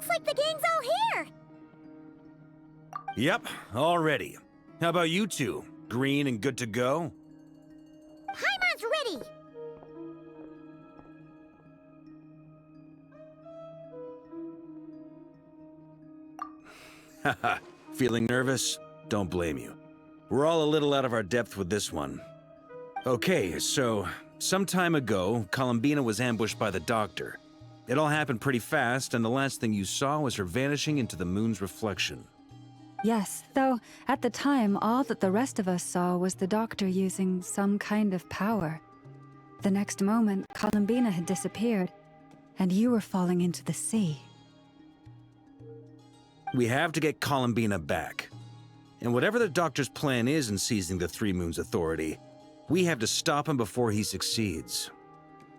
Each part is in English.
Looks like the gang's all here! Yep, all ready. How about you two? Green and good to go? Paimon's ready! Haha, feeling nervous? Don't blame you. We're all a little out of our depth with this one. Okay, so, some time ago, Columbina was ambushed by the Doctor. It all happened pretty fast, and the last thing you saw was her vanishing into the moon's reflection. Yes, though at the time, all that the rest of us saw was the Doctor using some kind of power. The next moment, Columbina had disappeared, and you were falling into the sea. We have to get Columbina back. And whatever the Doctor's plan is in seizing the Three Moons Authority, we have to stop him before he succeeds.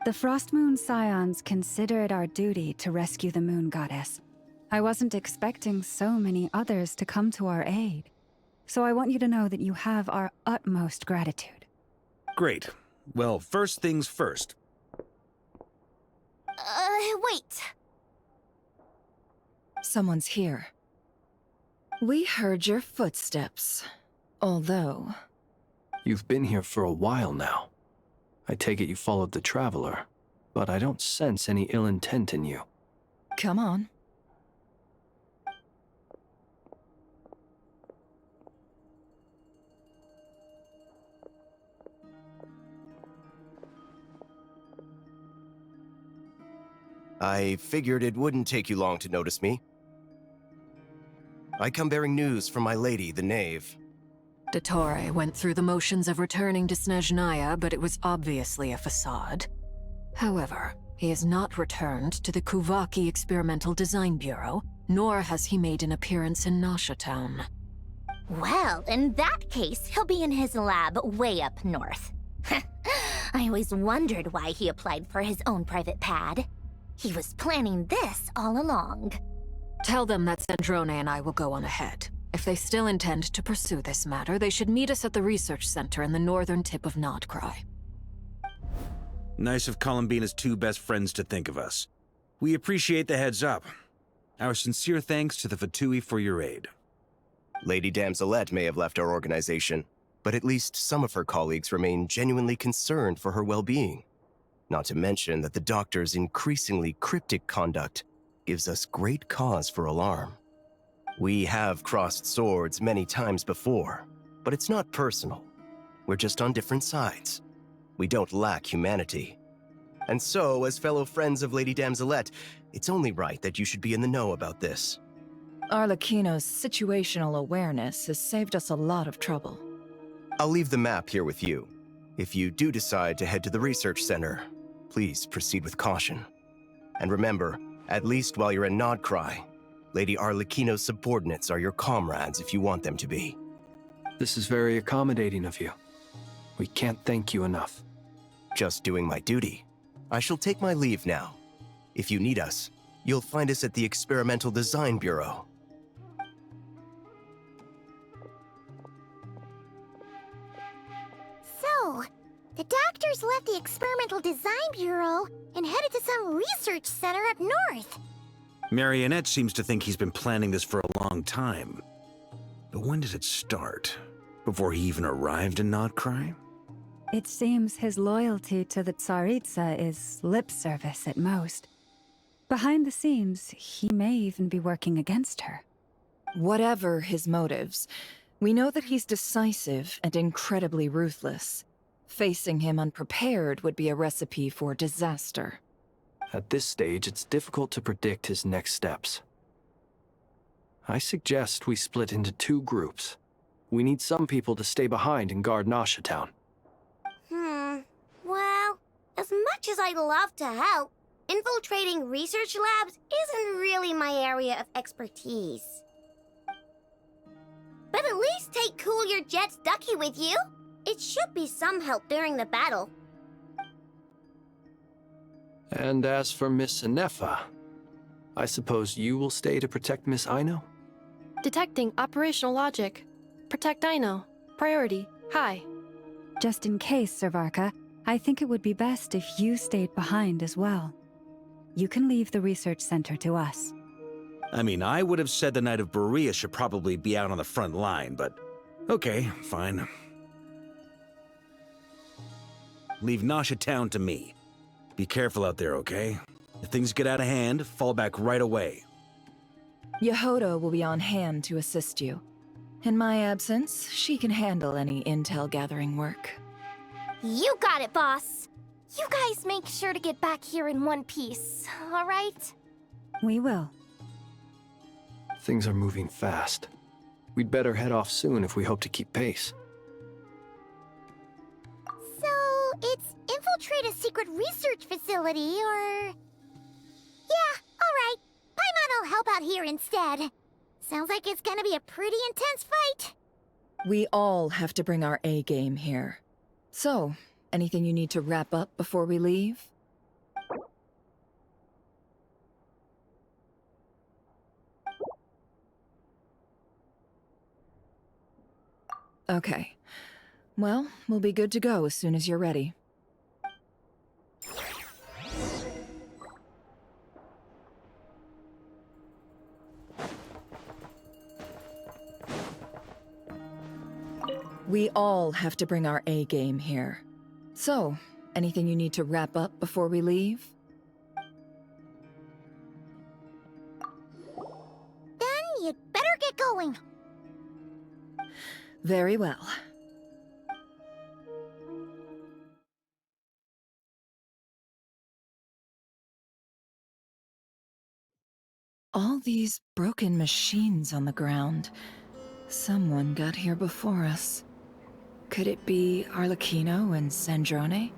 The Frost Moon Scions consider it our duty to rescue the Moon Goddess. I wasn't expecting so many others to come to our aid. So I want you to know that you have our utmost gratitude. Great. Well, first things first. Wait. Someone's here. We heard your footsteps. Although... You've been here for a while now. I take it you followed the Traveler, but I don't sense any ill intent in you. Come on. I figured it wouldn't take you long to notice me. I come bearing news from my lady, the Knave. Dottore went through the motions of returning to Snezhnaya, but it was obviously a facade. However, he has not returned to the Kuvaki Experimental Design Bureau, nor has he made an appearance in Nasha Town. Well, in that case, he'll be in his lab way up north. I always wondered why he applied for his own private pad. He was planning this all along. Tell them that Sandrone and I will go on ahead. If they still intend to pursue this matter, they should meet us at the research center in the northern tip of Krai. Nice of Columbina's two best friends to think of us. We appreciate the heads up. Our sincere thanks to the Fatui for your aid. Lady Damselette may have left our organization, but at least some of her colleagues remain genuinely concerned for her well-being. Not to mention that the Doctor's increasingly cryptic conduct gives us great cause for alarm. We have crossed swords many times before, but it's not personal. We're just on different sides. We don't lack humanity. And so, as fellow friends of Lady Damselette, it's only right that you should be in the know about this. Arlecchino's situational awareness has saved us a lot of trouble. I'll leave the map here with you. If you do decide to head to the research center, please proceed with caution. And remember, at least while you're in Krai, Lady Arlecchino's subordinates are your comrades if you want them to be. This is very accommodating of you. We can't thank you enough. Just doing my duty. I shall take my leave now. If you need us, you'll find us at the Experimental Design Bureau. So, the Doctor's left the Experimental Design Bureau and headed to some research center up north. Marionette seems to think he's been planning this for a long time. But when did it start? Before he even arrived in Krai? It seems his loyalty to the Tsaritsa is lip service at most. Behind the scenes, he may even be working against her. Whatever his motives, we know that he's decisive and incredibly ruthless. Facing him unprepared would be a recipe for disaster. At this stage, it's difficult to predict his next steps. I suggest we split into two groups. We need some people to stay behind and guard Nasha Town. Well, as much as I'd love to help, infiltrating research labs isn't really my area of expertise. But at least take Cool Your Jet's Ducky with you. It should be some help during the battle. And as for Miss Inefa, I suppose you will stay to protect Miss Aino? Detecting operational logic. Protect Aino. Priority. High. Just in case, Servarka, I think it would be best if you stayed behind as well. You can leave the research center to us. I mean, I would have said the Knight of Berea should probably be out on the front line, but okay, fine. Leave Nasha Town to me. Be careful out there, okay? If things get out of hand, fall back right away. Yehoda will be on hand to assist you. In my absence, she can handle any intel gathering work. You got it, boss. You guys make sure to get back here in one piece, all right? We will. Things are moving fast. We'd better head off soon if we hope to keep pace. So, it's infiltrate a secret research facility, or... Yeah, alright. Paimon will help out here instead. Sounds like it's gonna be a pretty intense fight. We all have to bring our A game here. So, anything you need to wrap up before we leave? Okay. Well, we'll be good to go as soon as you're ready. We all have to bring our A game here. So, anything you need to wrap up before we leave? Then you'd better get going. Very well. All these broken machines on the ground. Someone got here before us. Could it be Arlecchino and Sandrone?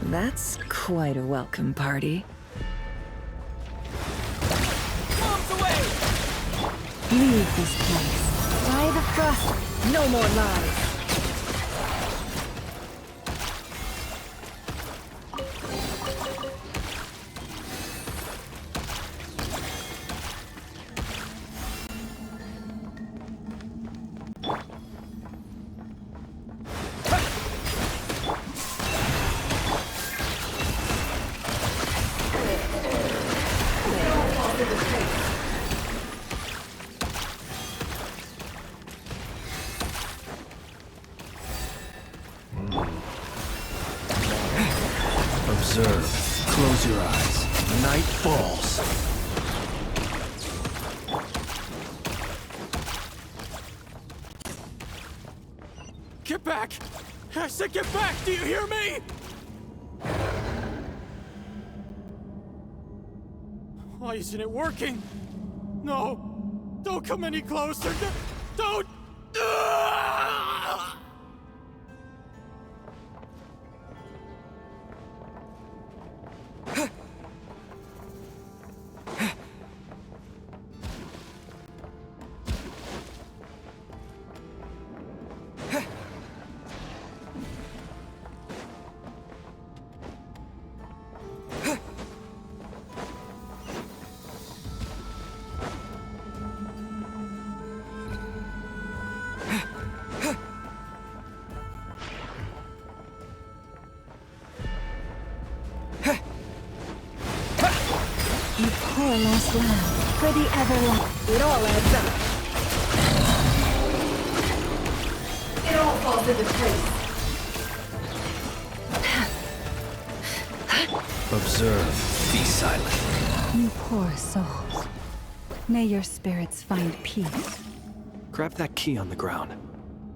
That's quite a welcome party. Bombs away! Leave this place. By the thrust, no more lies. Observe. Close your eyes. Night falls. Get back! I said get back! Do you hear me? Why isn't it working? No! Don't come any closer! Don't! Ah! our last land. For the everlasting. It all adds up. It all falls into place. Observe. Be silent. You poor souls. May your spirits find peace. Grab that key on the ground.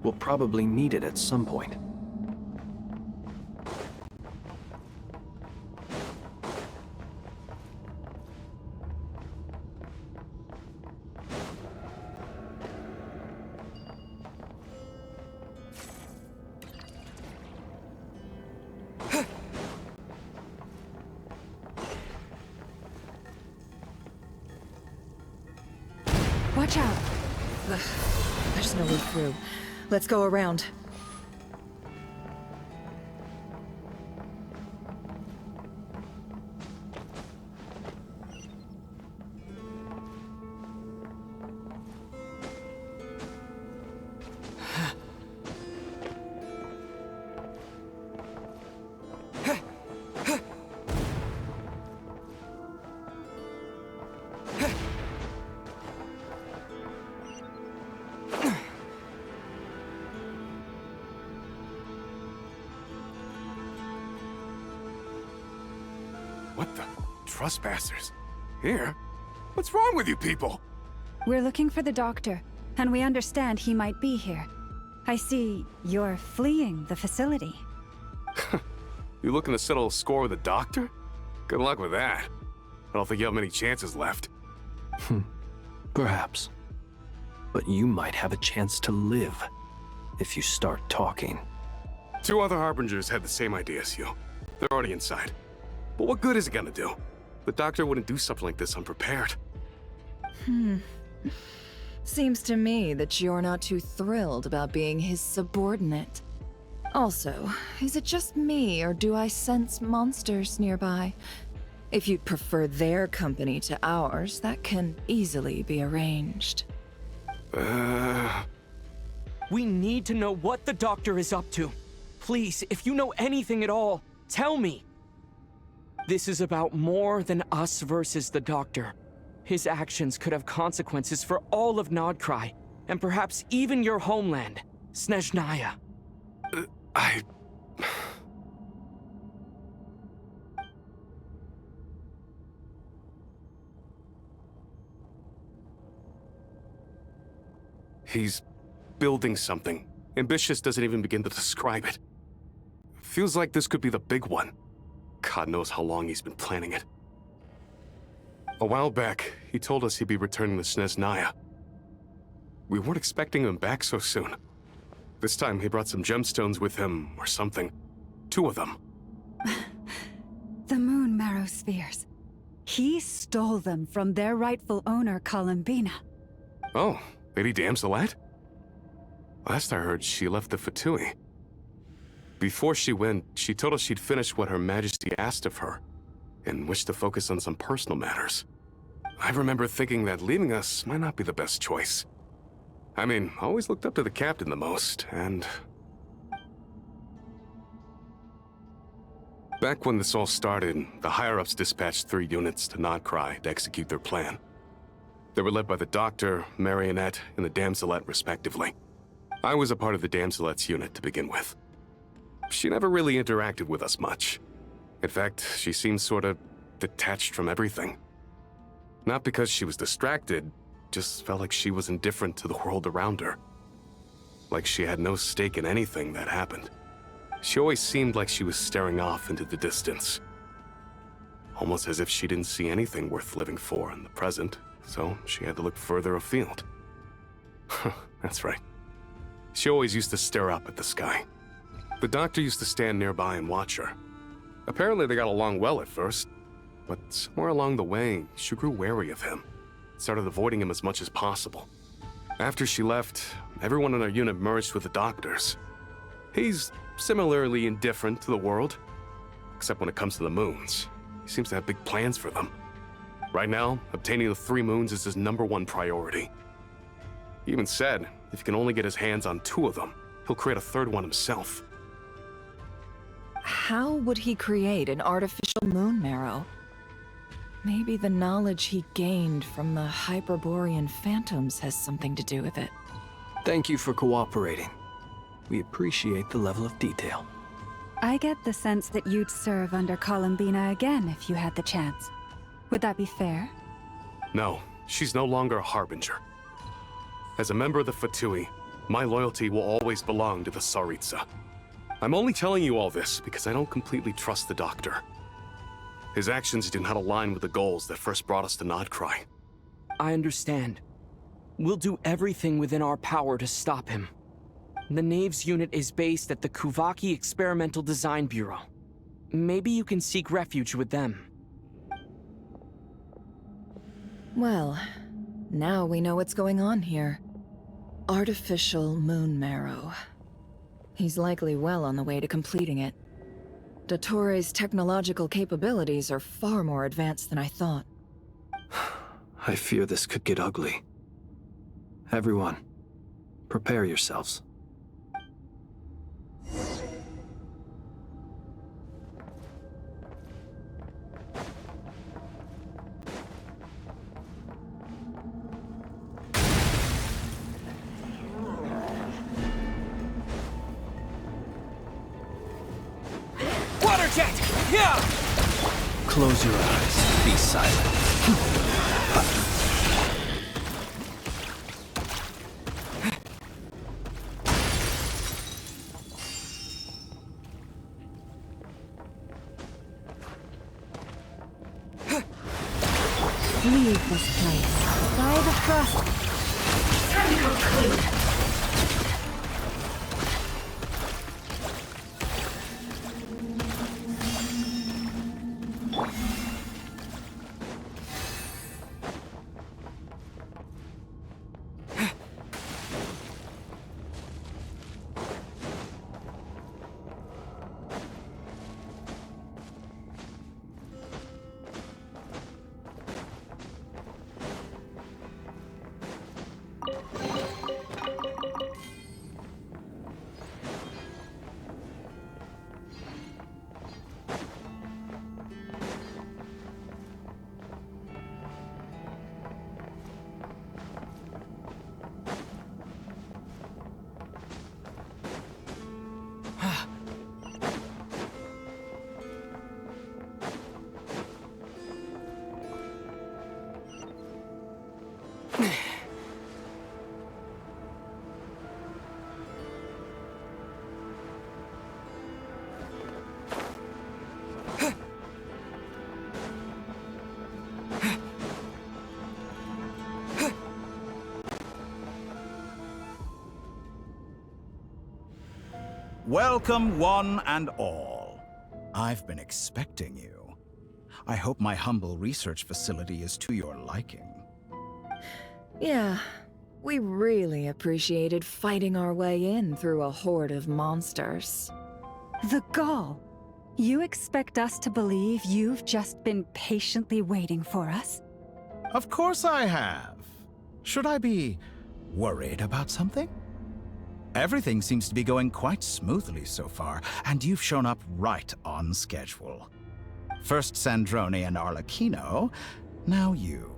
We'll probably need it at some point. Watch out. There's no way through. Let's go around. What the? Trespassers? Here? What's wrong with you people? We're looking for the doctor, and we understand he might be here. I see you're fleeing the facility. You looking to settle a score with the doctor? Good luck with that. I don't think you have many chances left. Perhaps. But you might have a chance to live if you start talking. 2 other Harbingers had the same idea as you. They're already inside. But what good is it gonna do? The doctor wouldn't do something like this unprepared. Seems to me that you're not too thrilled about being his subordinate. Also, is it just me, or do I sense monsters nearby? If you'd prefer their company to ours, that can easily be arranged. We need to know what the doctor is up to. Please, if you know anything at all, tell me. This is about more than us versus the doctor. His actions could have consequences for all of Krai, and perhaps even your homeland, Snezhnaya. He's building something. Ambitious doesn't even begin to describe it. Feels like this could be the big one. God knows how long he's been planning it. A while back, he told us he'd be returning to Snezhnaya. We weren't expecting him back so soon. This time he brought some gemstones with him, or something. 2 of them. The moon marrow spheres. He stole them from their rightful owner, Columbina. Oh, Lady Damselat? Last I heard, she left the Fatui. Before she went, she told us she'd finished what Her Majesty asked of her, and wished to focus on some personal matters. I remember thinking that leaving us might not be the best choice. I mean, I always looked up to the captain the most, and... Back when this all started, the higher-ups dispatched 3 units to Krai to execute their plan. They were led by the Doctor, Marionette, and the Damselet, respectively. I was a part of the Damselet's unit to begin with. She never really interacted with us much. In fact, she seemed sort of detached from everything. Not because she was distracted, just felt like she was indifferent to the world around her. Like she had no stake in anything that happened. She always seemed like she was staring off into the distance. Almost as if she didn't see anything worth living for in the present, so she had to look further afield. That's right. She always used to stare up at the sky. The Doctor used to stand nearby and watch her. Apparently they got along well at first, but somewhere along the way, she grew wary of him, started avoiding him as much as possible. After she left, everyone in our unit merged with the Doctor's. He's similarly indifferent to the world, except when it comes to the moons. He seems to have big plans for them. Right now, obtaining the 3 moons is his #1 priority. He even said, if he can only get his hands on 2 of them, he'll create a 3rd one himself. How would he create an artificial moon marrow? Maybe the knowledge he gained from the Hyperborean phantoms has something to do with it. Thank you for cooperating. We appreciate the level of detail. I get the sense that you'd serve under Columbina again if you had the chance. Would that be fair? No, she's no longer a Harbinger. As a member of the Fatui, my loyalty will always belong to the Tsaritsa. I'm only telling you all this because I don't completely trust the Doctor. His actions do not align with the goals that first brought us to Krai. I understand. We'll do everything within our power to stop him. The Knaves unit is based at the Kuvaki Experimental Design Bureau. Maybe you can seek refuge with them. Well, now we know what's going on here. Artificial moon marrow. He's likely well on the way to completing it. Dottore's technological capabilities are far more advanced than I thought. I fear this could get ugly. Everyone, prepare yourselves. Water jet! Yeah! Close your eyes. Be silent. Leave this place. By the frost. Welcome, one and all. I've been expecting you. I hope my humble research facility is to your liking. Yeah, we really appreciated fighting our way in through a horde of monsters. The gall. You expect us to believe you've just been patiently waiting for us? Of course I have. Should I be worried about something? Everything seems to be going quite smoothly so far, and you've shown up right on schedule. First Sandrone and Arlecchino, now you.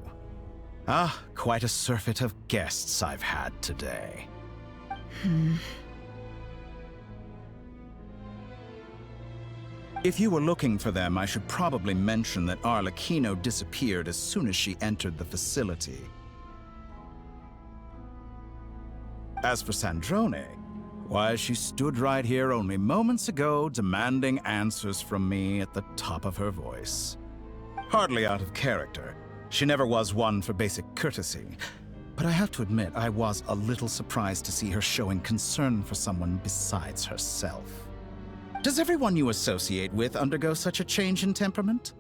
Ah, quite a surfeit of guests I've had today. If you were looking for them, I should probably mention that Arlecchino disappeared as soon as she entered the facility. As for Sandrone, why, she stood right here only moments ago demanding answers from me at the top of her voice. Hardly out of character. She never was one for basic courtesy. But I have to admit, I was a little surprised to see her showing concern for someone besides herself. Does everyone you associate with undergo such a change in temperament?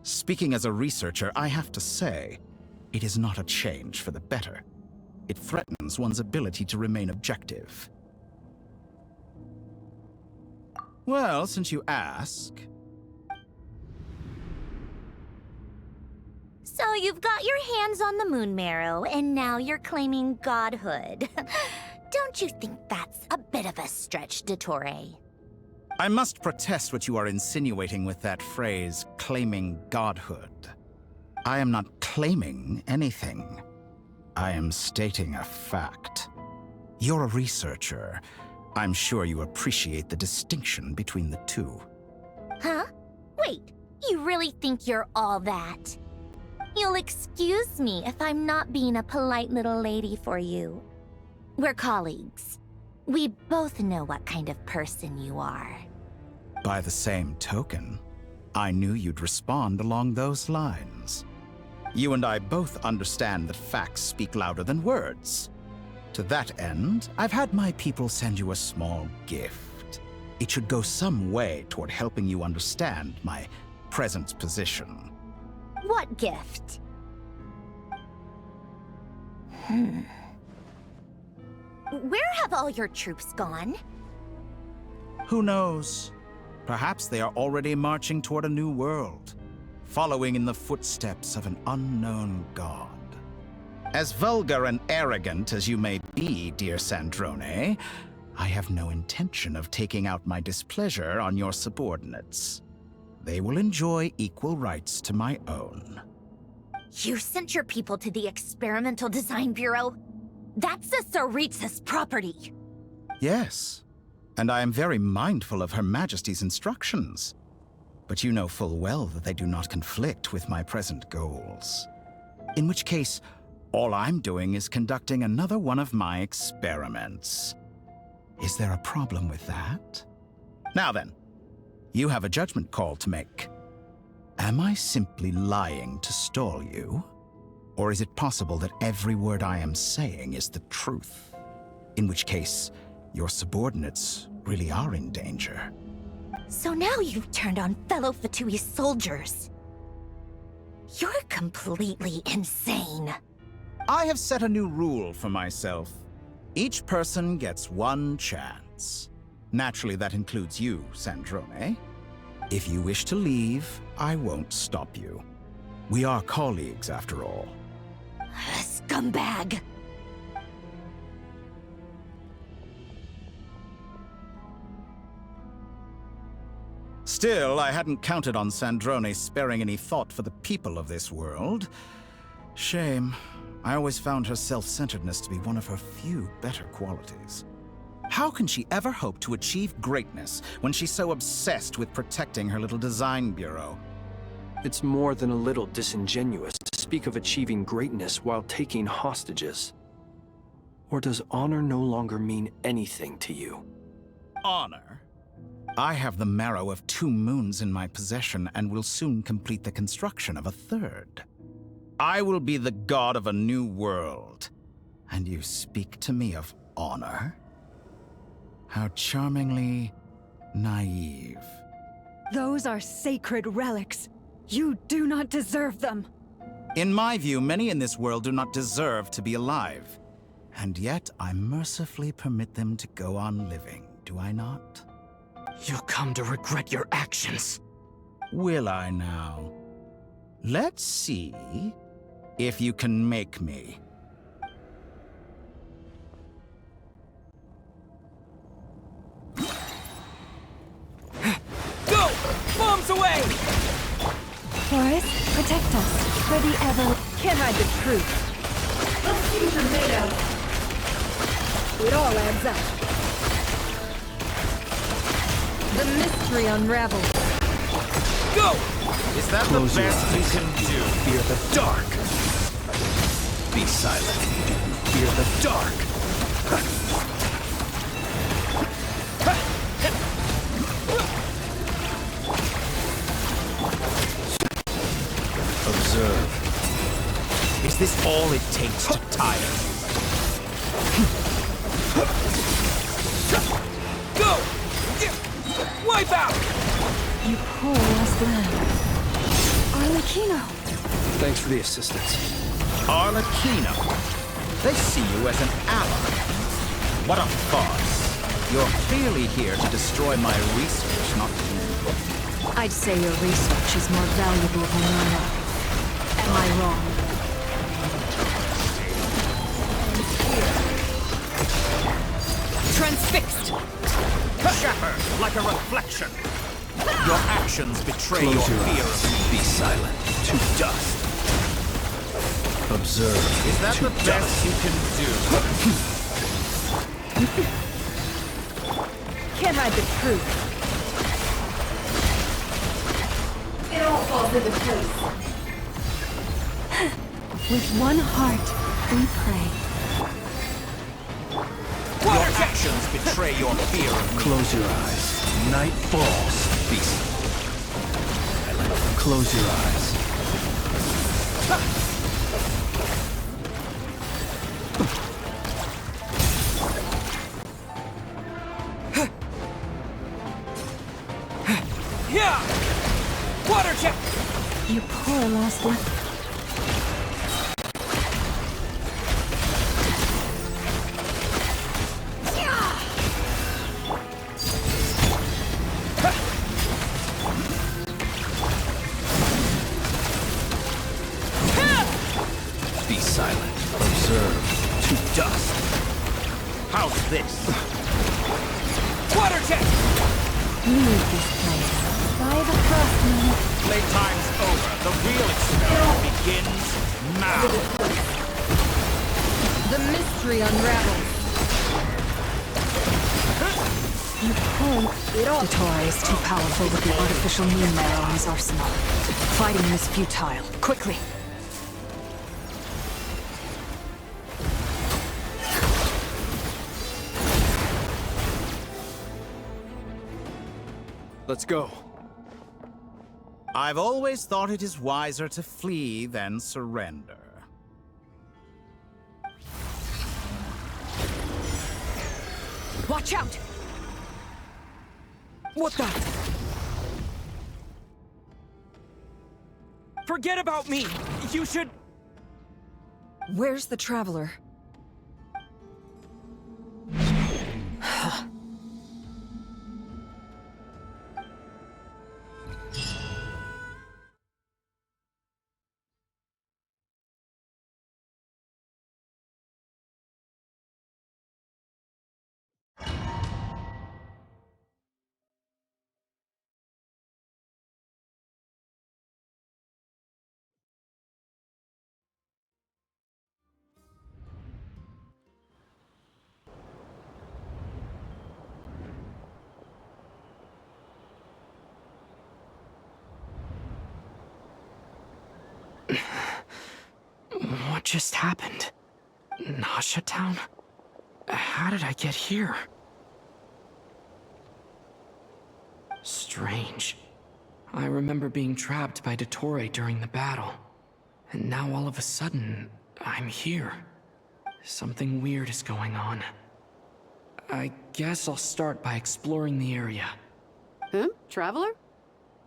Speaking as a researcher, I have to say, it is not a change for the better. It threatens one's ability to remain objective. Well, since you ask... So you've got your hands on the moon marrow, and now you're claiming godhood. Don't you think that's a bit of a stretch, Dottore? I must protest what you are insinuating with that phrase, claiming godhood. I am not claiming anything. I am stating a fact. You're a researcher. I'm sure you appreciate the distinction between the two. Huh? Wait, you really think you're all that? You'll excuse me if I'm not being a polite little lady for you. We're colleagues. We both know what kind of person you are. By the same token, I knew you'd respond along those lines. You and I both understand that facts speak louder than words. To that end, I've had my people send you a small gift. It should go some way toward helping you understand my present position. What gift? Where have all your troops gone? Who knows? Perhaps they are already marching toward a new world, following in the footsteps of an unknown god. As vulgar and arrogant as you may be, dear Sandrone, I have no intention of taking out my displeasure on your subordinates. They will enjoy equal rights to my own. You sent your people to the Experimental Design Bureau? That's a Tsaritsa's property. Yes, and I am very mindful of Her Majesty's instructions. But you know full well that they do not conflict with my present goals. In which case, all I'm doing is conducting another one of my experiments. Is there a problem with that? Now then, you have a judgment call to make. Am I simply lying to stall you? Or is it possible that every word I am saying is the truth? In which case, your subordinates really are in danger. So now you've turned on fellow Fatui soldiers. You're completely insane. I have set a new rule for myself. Each person gets one chance. Naturally, that includes you, Sandrone. If you wish to leave, I won't stop you. We are colleagues, after all. Scumbag! Still, I hadn't counted on Sandrone sparing any thought for the people of this world. Shame. I always found her self-centeredness to be one of her few better qualities. How can she ever hope to achieve greatness when she's so obsessed with protecting her little design bureau? It's more than a little disingenuous to speak of achieving greatness while taking hostages. Or does honor no longer mean anything to you? Honor? I have the marrow of 2 moons in my possession and will soon complete the construction of a 3rd. I will be the god of a new world. And you speak to me of honor? How charmingly naive. Those are sacred relics. You do not deserve them. In my view, many in this world do not deserve to be alive. And yet, I mercifully permit them to go on living, do I not? You'll come to regret your actions. Will I now? Let's see if you can make me. Go! Bombs away! Forrest, protect us. For the ever... Can't hide the truth. It all adds up. The mystery unravels. Go! Is that Close the your best you eyes. can do? Fear the dark. Be silent. Fear the dark. Observe. Is this all it takes to tire? Go! Wipe out! You poor lost lamb. Arlecchino! Thanks for the assistance. Arlecchino. They see you as an ally. What a farce. You're clearly here to destroy my research, not to... I'd say your research is more valuable than your life. Am I wrong? Transfixed! Shatter like a reflection. Your actions betray your fear of me. Be silent. To dust. Observe. Is that the best you can do? Can't hide the truth. It all falls into place. With one heart, we pray. Your actions betray your fear of me. Close your eyes. Night falls. Be silent. Close your eyes. Yeah! Water jet! You poor lost one. Be silent. Observe. To dust. How's this? Water jet! Leave this place. By the frost moon. Playtime's over. The real experiment begins now. The mystery unravels. You poor... Dottore is too powerful with the artificial moon marrow in his arsenal. Fighting him is futile. Quickly! Let's go. I've always thought it is wiser to flee than surrender. Watch out! What the? Forget about me! You should... Where's the Traveler? What just happened? Nasha Town? How did I get here? Strange. I remember being trapped by Dottore during the battle. And now all of a sudden, I'm here. Something weird is going on. I guess I'll start by exploring the area. Traveler?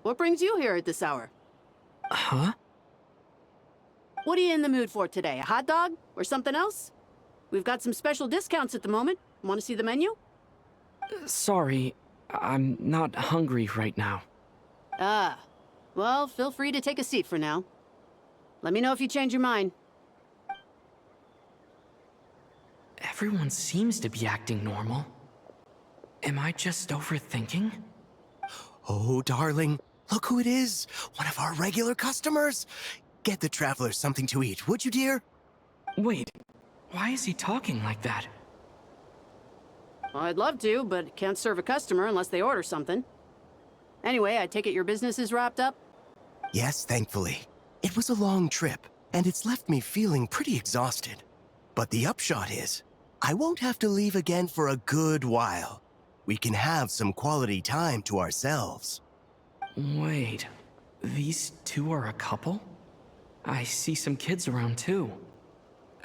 What brings you here at this hour? Huh? What are you in the mood for today? A hot dog? Or something else? We've got some special discounts at the moment. Want to see the menu? Sorry, I'm not hungry right now. Ah. Well, feel free to take a seat for now. Let me know if you change your mind. Everyone seems to be acting normal. Am I just overthinking? Oh, darling, look who it is. One of our regular customers. Get the traveler something to eat, would you, dear? Wait, why is he talking like that? Well, I'd love to, but can't serve a customer unless they order something. Anyway, I take it your business is wrapped up? Yes, thankfully. It was a long trip, and it's left me feeling pretty exhausted. But the upshot is, I won't have to leave again for a good while. We can have some quality time to ourselves. Wait, these two are a couple? I see some kids around too.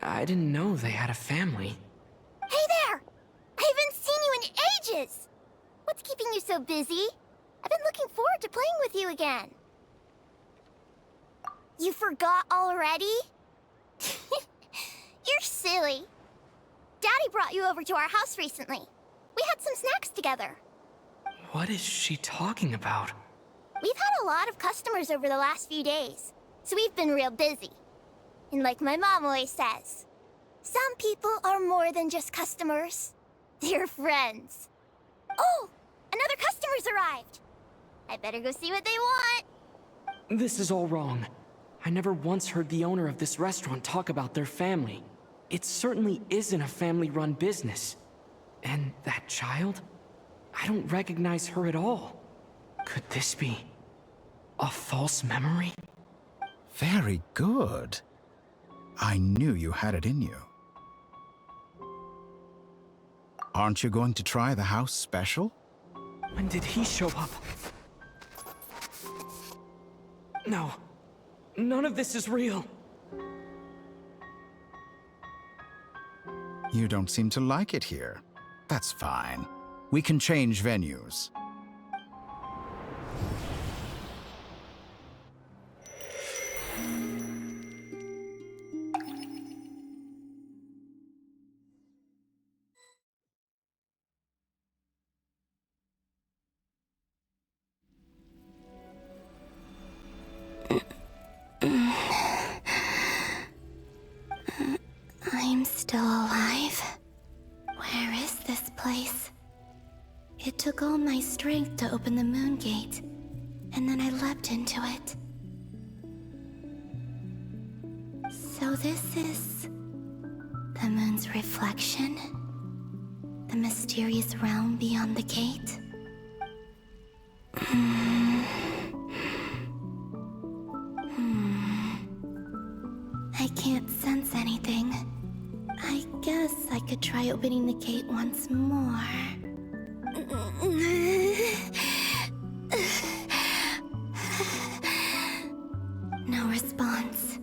I didn't know they had a family. Hey there! I haven't seen you in ages! What's keeping you so busy? I've been looking forward to playing with you again. You forgot already? You're silly. Daddy brought you over to our house recently. We had some snacks together. What is she talking about? We've had a lot of customers over the last few days, so we've been real busy. And like my mom always says, some people are more than just customers. They're friends. Oh, another customer's arrived. I better go see what they want. This is all wrong. I never once heard the owner of this restaurant talk about their family. It certainly isn't a family-run business. And that child? I don't recognize her at all. Could this be a false memory? Very good. I knew you had it in you. Aren't you going to try the house special? When did he show up? No. None of this is real. You don't seem to like it here. That's fine. We can change venues. I'm still alive. Where is this place? It took all my strength to open the moon gate, and then I leapt into it. So this is the moon's reflection? The mysterious realm beyond the gate? I can't sense anything. I guess I could try opening the gate once more. No response.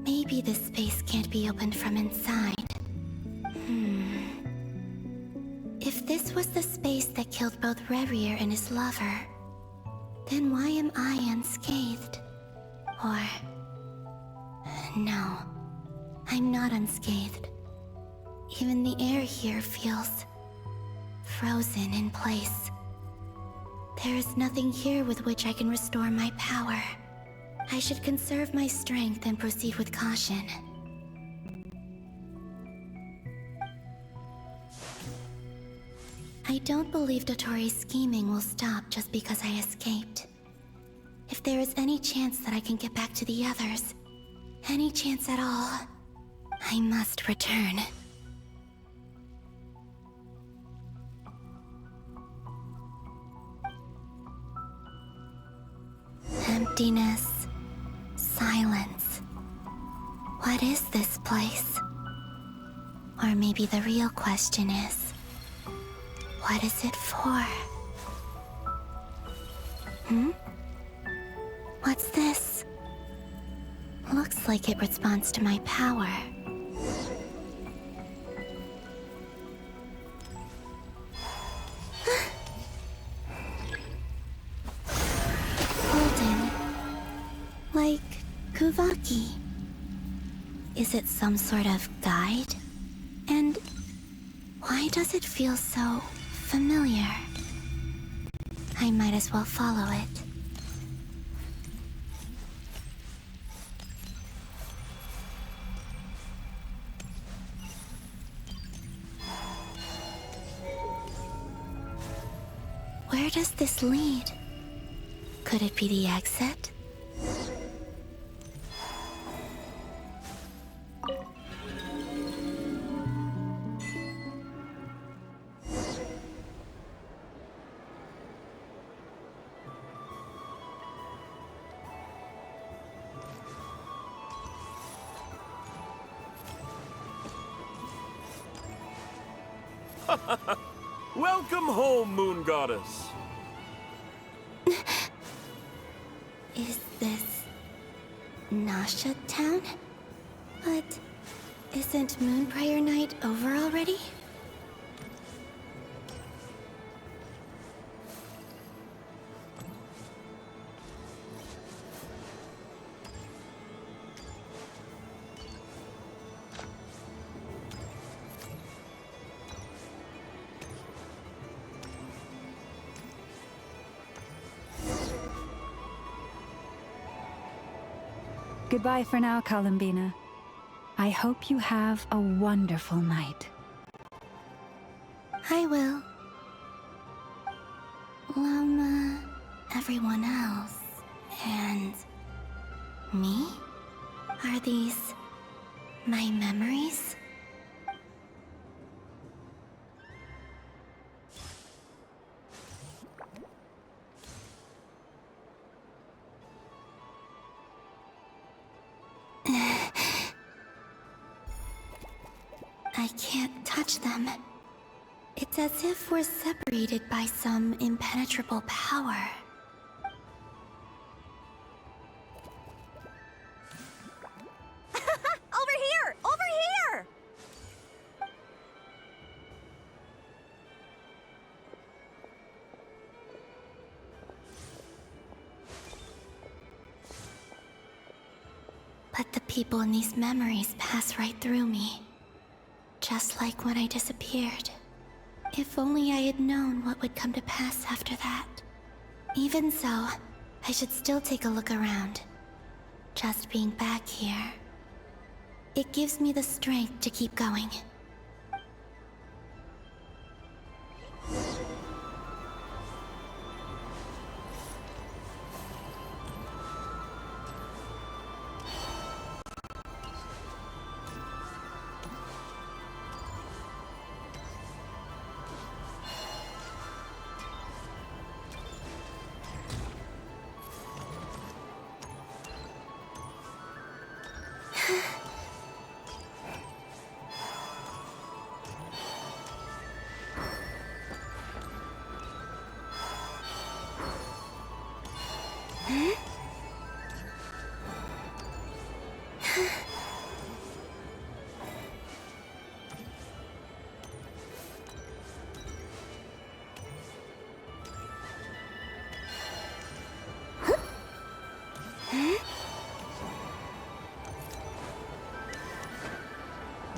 Maybe this space can't be opened from inside. If this was the space that killed both Revier and his lover, then why am I unscathed? Or... no, I'm not unscathed. Even the air here feels frozen in place. There is nothing here with which I can restore my power. I should conserve my strength and proceed with caution. I don't believe Dotori's scheming will stop just because I escaped. If there is any chance that I can get back to the others, any chance at all, I must return. Emptiness, silence. What is this place? Or maybe the real question is, what is it for? What's this? Looks like it responds to my power. Golden. Like Kuvaki. Is it some sort of guide? And why does it feel so familiar? I might as well follow it. Where does this lead? Could it be the exit? Welcome home, Moon Goddess. Is this Nasha Town? But isn't Moonbriar Night over already? Goodbye for now, Columbina. I hope you have a wonderful night. I will. Lama everyone else, and me? Are these my memories? I can't touch them. It's as if we're separated by some impenetrable power. Over here! Over here! But the people in these memories pass right through me. Just like when I disappeared. If only I had known what would come to pass after that. Even so, I should still take a look around. Just being back here, it gives me the strength to keep going.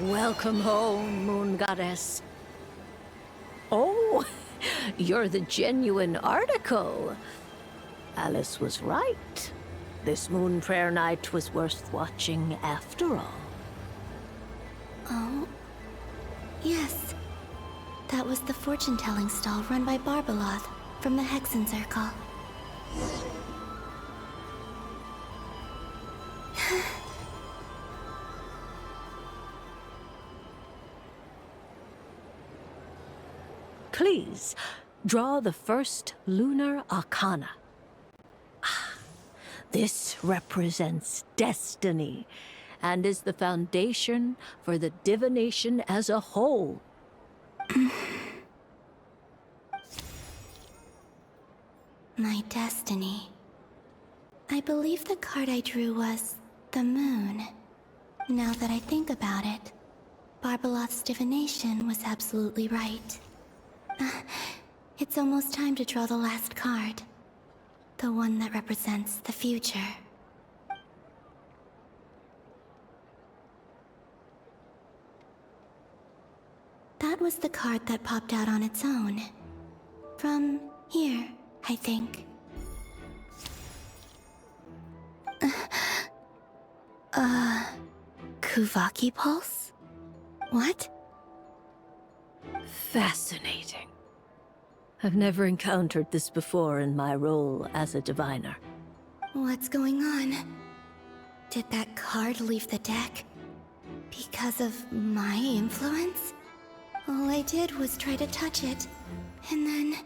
Welcome home, Moon Goddess. Oh, you're the genuine article. Alice was right. This Moon Prayer Night was worth watching after all. Oh, yes. That was the fortune-telling stall run by Barbeloth from the Hexen Circle. Please, draw the first lunar arcana. This represents destiny and is the foundation for the divination as a whole. My destiny. I believe the card I drew was the moon. Now that I think about it, Barbeloth's divination was absolutely right. It's almost time to draw the last card. The one that represents the future. That was the card that popped out on its own. From here, I think. Kuvaki Pulse? What? Fascinating. I've never encountered this before in my role as a diviner. What's going on? Did that card leave the deck? Because of my influence? All I did was try to touch it, and then...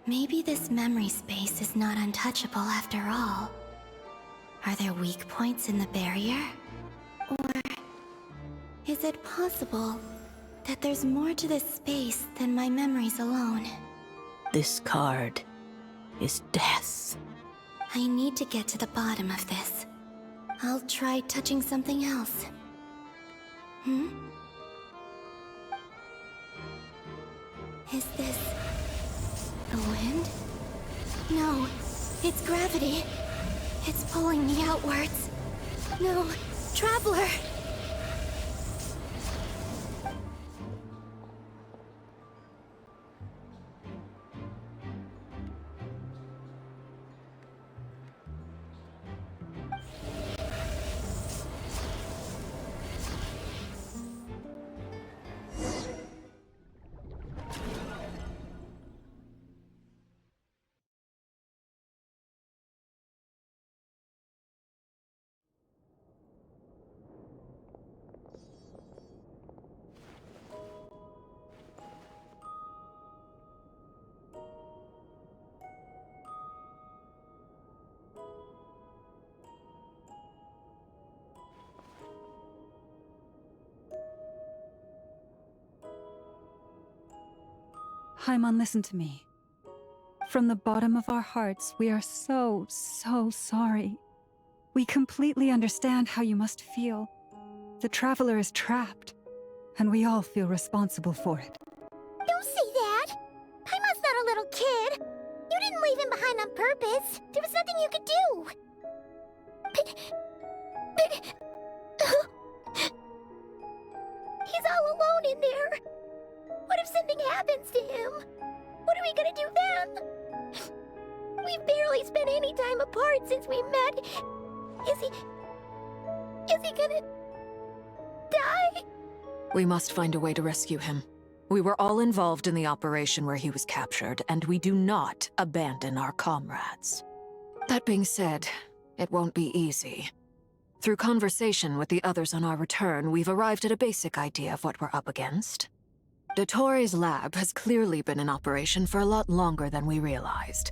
Maybe this memory space is not untouchable after all. Are there weak points in the barrier? Or... is it possible that there's more to this space than my memories alone? This card is death. I need to get to the bottom of this. I'll try touching something else. Is this... the wind? No, it's gravity. It's pulling me outwards. No, Traveler! Paimon, listen to me. From the bottom of our hearts, we are so sorry. We completely understand how you must feel. The Traveler is trapped, and we all feel responsible for it. Don't say that! Paimon's not a little kid! You didn't leave him behind on purpose! There was nothing you could do! But... He's all alone in there! What if something happens to him? What are we gonna do then? We've barely spent any time apart since we met. Is he gonna... die? We must find a way to rescue him. We were all involved in the operation where he was captured, and we do not abandon our comrades. That being said, it won't be easy. Through conversation with the others on our return, we've arrived at a basic idea of what we're up against. Dottore's lab has clearly been in operation for a lot longer than we realized.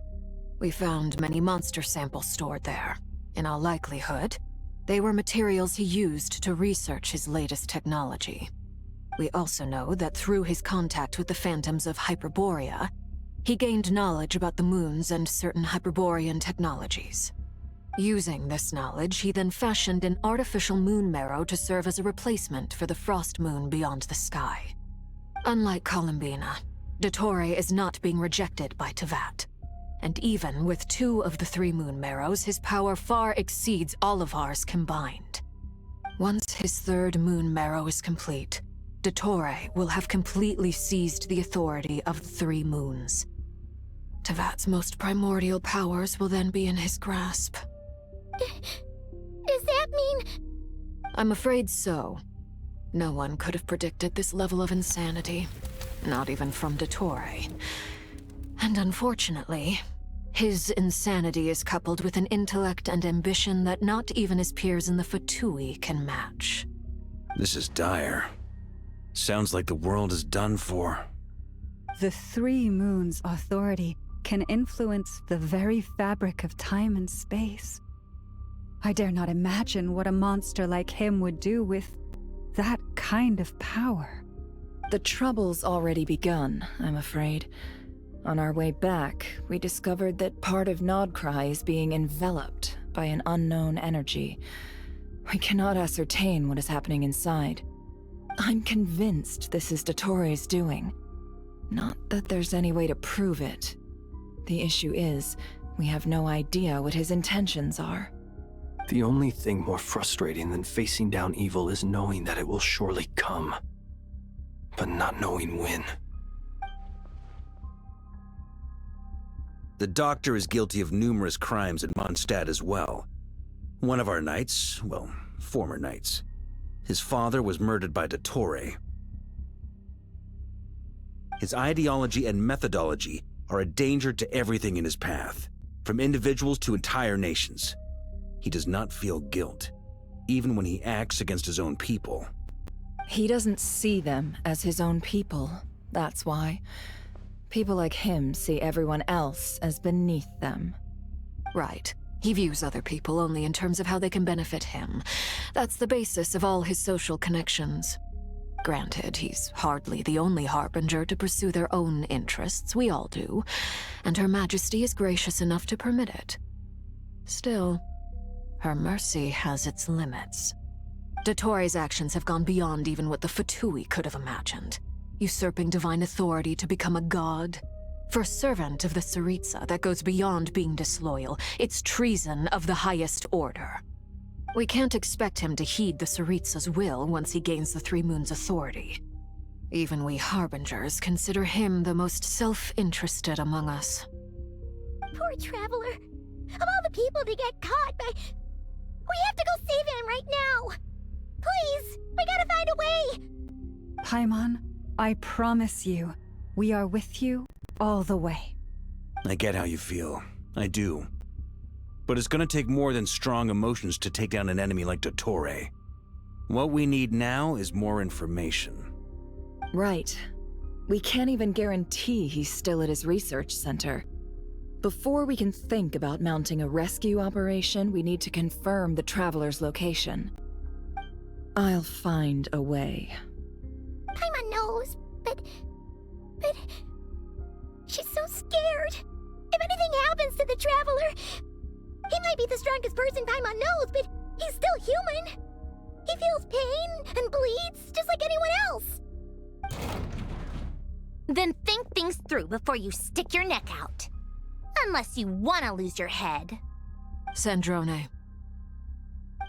We found many monster samples stored there. In all likelihood, they were materials he used to research his latest technology. We also know that through his contact with the phantoms of Hyperborea, he gained knowledge about the moons and certain Hyperborean technologies. Using this knowledge, he then fashioned an artificial moon marrow to serve as a replacement for the frost moon beyond the sky. Unlike Columbina, Dottore is not being rejected by Teyvat. And even with 2 of the 3 moon marrows, his power far exceeds all of ours combined. Once his 3rd moon marrow is complete, Dottore will have completely seized the authority of the 3 moons. Teyvat's most primordial powers will then be in his grasp. Does that mean... I'm afraid so. No one could have predicted this level of insanity. Not even from Dottore. And unfortunately, his insanity is coupled with an intellect and ambition that not even his peers in the Fatui can match. This is dire. Sounds like the world is done for. The 3 moons' authority can influence the very fabric of time and space. I dare not imagine what a monster like him would do with that kind of power. The trouble's already begun, I'm afraid. On our way back, we discovered that part of Krai is being enveloped by an unknown energy. We cannot ascertain what is happening inside. I'm convinced this is Dottore's doing. Not that there's any way to prove it. The issue is, we have no idea what his intentions are. The only thing more frustrating than facing down evil is knowing that it will surely come, but not knowing when. The Doctor is guilty of numerous crimes at Mondstadt as well. One of our knights, well, former knights, his father was murdered by Dottore. His ideology and methodology are a danger to everything in his path, from individuals to entire nations. He does not feel guilt, even when he acts against his own people. He doesn't see them as his own people, that's why. People like him see everyone else as beneath them. Right. He views other people only in terms of how they can benefit him. That's the basis of all his social connections. Granted, he's hardly the only Harbinger to pursue their own interests. We all do. And Her Majesty is gracious enough to permit it. Still, her mercy has its limits. Dottore's actions have gone beyond even what the Fatui could have imagined. Usurping divine authority to become a god. For a servant of the Tsaritsa, that goes beyond being disloyal. It's treason of the highest order. We can't expect him to heed the Tsaritsa's will once he gains the 3 moons' authority. Even we Harbingers consider him the most self-interested among us. Poor Traveler. Of all the people to get caught by... We have to go save him right now! Please! We gotta find a way! Paimon, I promise you, we are with you all the way. I get how you feel. I do. But it's gonna take more than strong emotions to take down an enemy like Dottore. What we need now is more information. Right. We can't even guarantee he's still at his research center. Before we can think about mounting a rescue operation, we need to confirm the Traveler's location. I'll find a way. Paimon knows, but... scared. If anything happens to the Traveler, he might be the strongest person Paimon knows, but he's still human. He feels pain and bleeds just like anyone else. Then think things through before you stick your neck out. Unless you want to lose your head. Sandrone.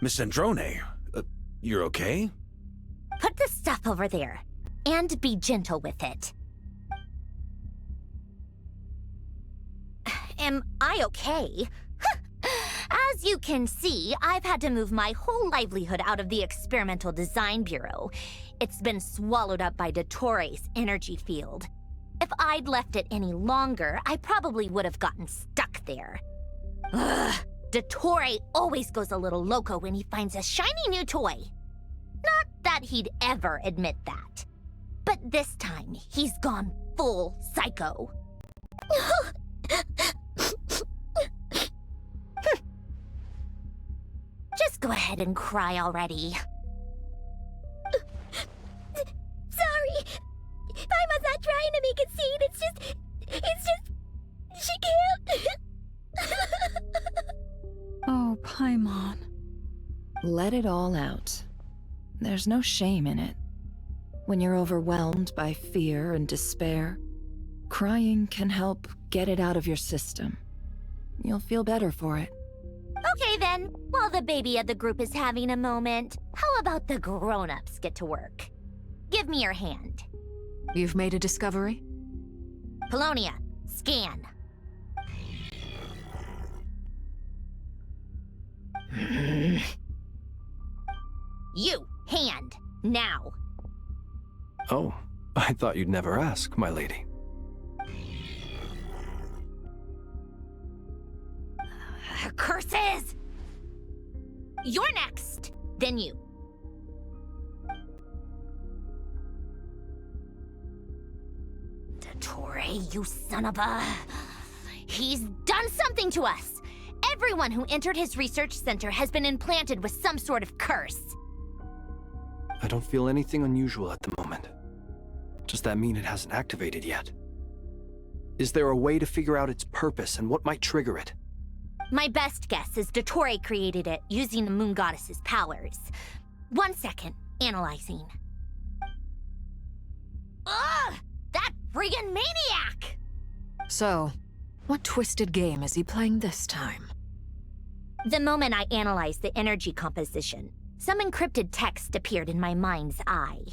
Miss Sandrone, you're okay? Put the stuff over there, and be gentle with it. Am I okay? As you can see, I've had to move my whole livelihood out of the Experimental Design Bureau. It's been swallowed up by Dottoro's energy field. If I'd left it any longer, I probably would have gotten stuck there. Ugh, Dottore always goes a little loco when he finds a shiny new toy. Not that he'd ever admit that. But this time, he's gone full psycho. Just go ahead and cry already. Sorry. Paimon's not trying to make it seem. It's just... She can't. Oh, Paimon. Let it all out. There's no shame in it. When you're overwhelmed by fear and despair, crying can help get it out of your system. You'll feel better for it. Okay then, while the baby of the group is having a moment, how about the grown-ups get to work? Give me your hand. You've made a discovery? Polonia, scan. You, hand, now. Oh, I thought you'd never ask, my lady. Curses! You're next, then you. Dottore, you son of a... He's done something to us! Everyone who entered his research center has been implanted with some sort of curse. I don't feel anything unusual at the moment. Does that mean it hasn't activated yet? Is there a way to figure out its purpose and what might trigger it? My best guess is Dottore created it using the Moon Goddess's powers. 1 second, analyzing. Ugh! That friggin' maniac! So, what twisted game is he playing this time? The moment I analyzed the energy composition, some encrypted text appeared in my mind's eye.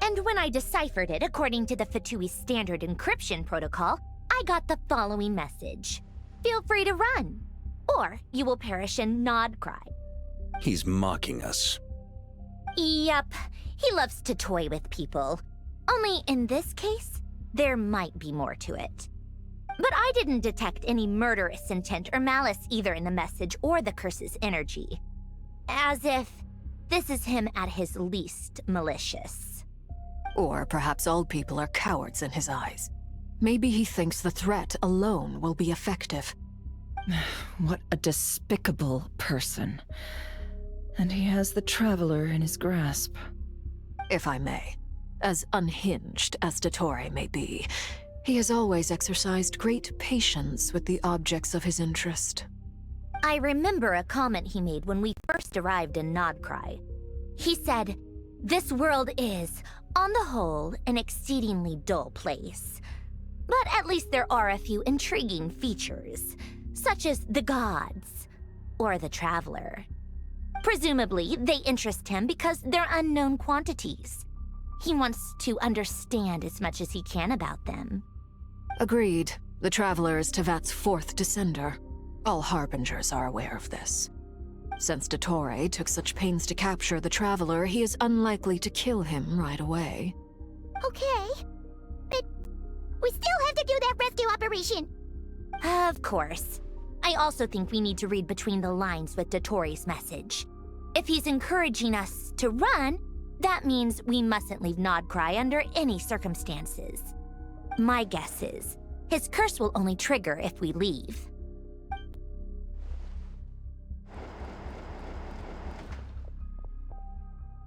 And when I deciphered it according to the Fatui standard encryption protocol, I got the following message. Feel free to run, or you will perish in Nod Krai. He's mocking us. Yep, he loves to toy with people. Only in this case, there might be more to it. But I didn't detect any murderous intent or malice either in the message or the curse's energy. As if this is him at his least malicious. Or perhaps all people are cowards in his eyes. Maybe he thinks the threat alone will be effective. What a despicable person. And he has the Traveler in his grasp. If I may, as unhinged as Dottore may be, he has always exercised great patience with the objects of his interest. I remember a comment he made when we first arrived in Nod Krai. He said, "This world is, on the whole, an exceedingly dull place. But at least there are a few intriguing features, such as the gods, or the Traveler. Presumably, they interest him because they're unknown quantities. He wants to understand as much as he can about them." Agreed. The Traveler is Tevat's fourth descender. All Harbingers are aware of this. Since Dottore took such pains to capture the Traveler, he is unlikely to kill him right away. Okay, but we still have to do that rescue operation. Of course. I also think we need to read between the lines with Dottore's message. If he's encouraging us to run, that means we mustn't leave Nod Krai under any circumstances. My guess is, his curse will only trigger if we leave.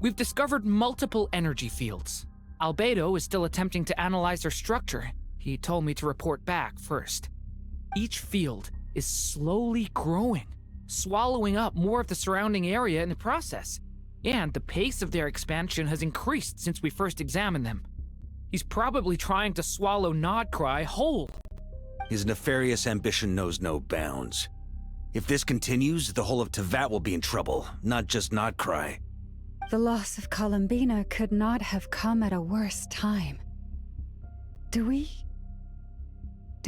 We've discovered multiple energy fields. Albedo is still attempting to analyze their structure. He told me to report back first. Each field is slowly growing, swallowing up more of the surrounding area in the process. And the pace of their expansion has increased since we first examined them. He's probably trying to swallow Krai whole. His nefarious ambition knows no bounds. If this continues, the whole of Teyvat will be in trouble, not just Krai. The loss of Columbina could not have come at a worse time. Do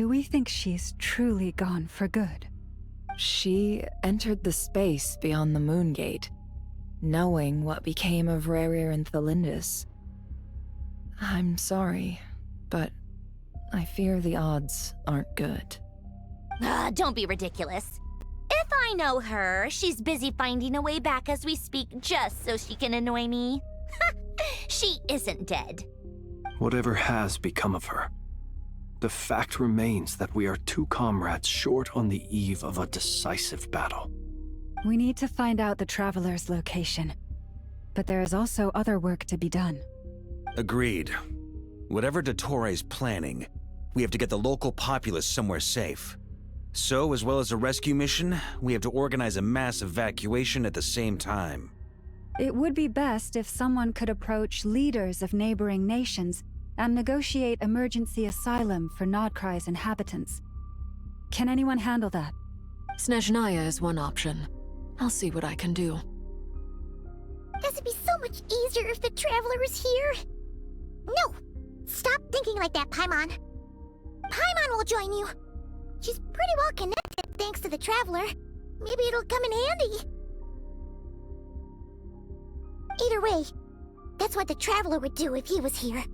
we think she's truly gone for good? She entered the space beyond the Moon Gate, knowing what became of Rerir and Thelindis. I'm sorry, but I fear the odds aren't good. Don't be ridiculous. If I know her, she's busy finding a way back as we speak just so she can annoy me. She isn't dead. Whatever has become of her, the fact remains that we are two comrades short on the eve of a decisive battle. We need to find out the Traveler's location. But there is also other work to be done. Agreed. Whatever Dottore planning, we have to get the local populace somewhere safe. So, as well as a rescue mission, we have to organize a mass evacuation at the same time. It would be best if someone could approach leaders of neighboring nations and negotiate emergency asylum for Krai's inhabitants. Can anyone handle that? Snezhnaya is one option. I'll see what I can do. This would be so much easier if the Traveler was here. No! Stop thinking like that, Paimon. Paimon will join you. She's pretty well connected thanks to the Traveler. Maybe it'll come in handy. Either way, that's what the Traveler would do if he was here.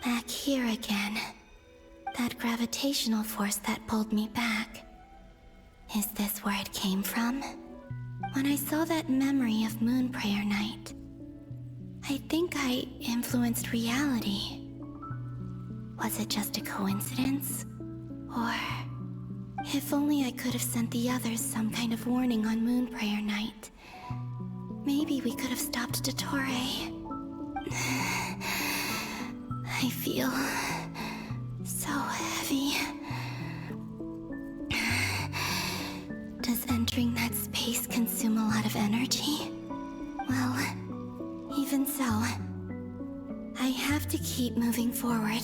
Back here again. That gravitational force that pulled me back. Is this where it came from? When I saw that memory of Moon Prayer Night, I think I influenced reality. Was it just a coincidence? Or... if only I could have sent the others some kind of warning on Moon Prayer Night. Maybe we could have stopped Dottore. I feel... so heavy. Does entering that space consume a lot of energy? Well, even so, I have to keep moving forward.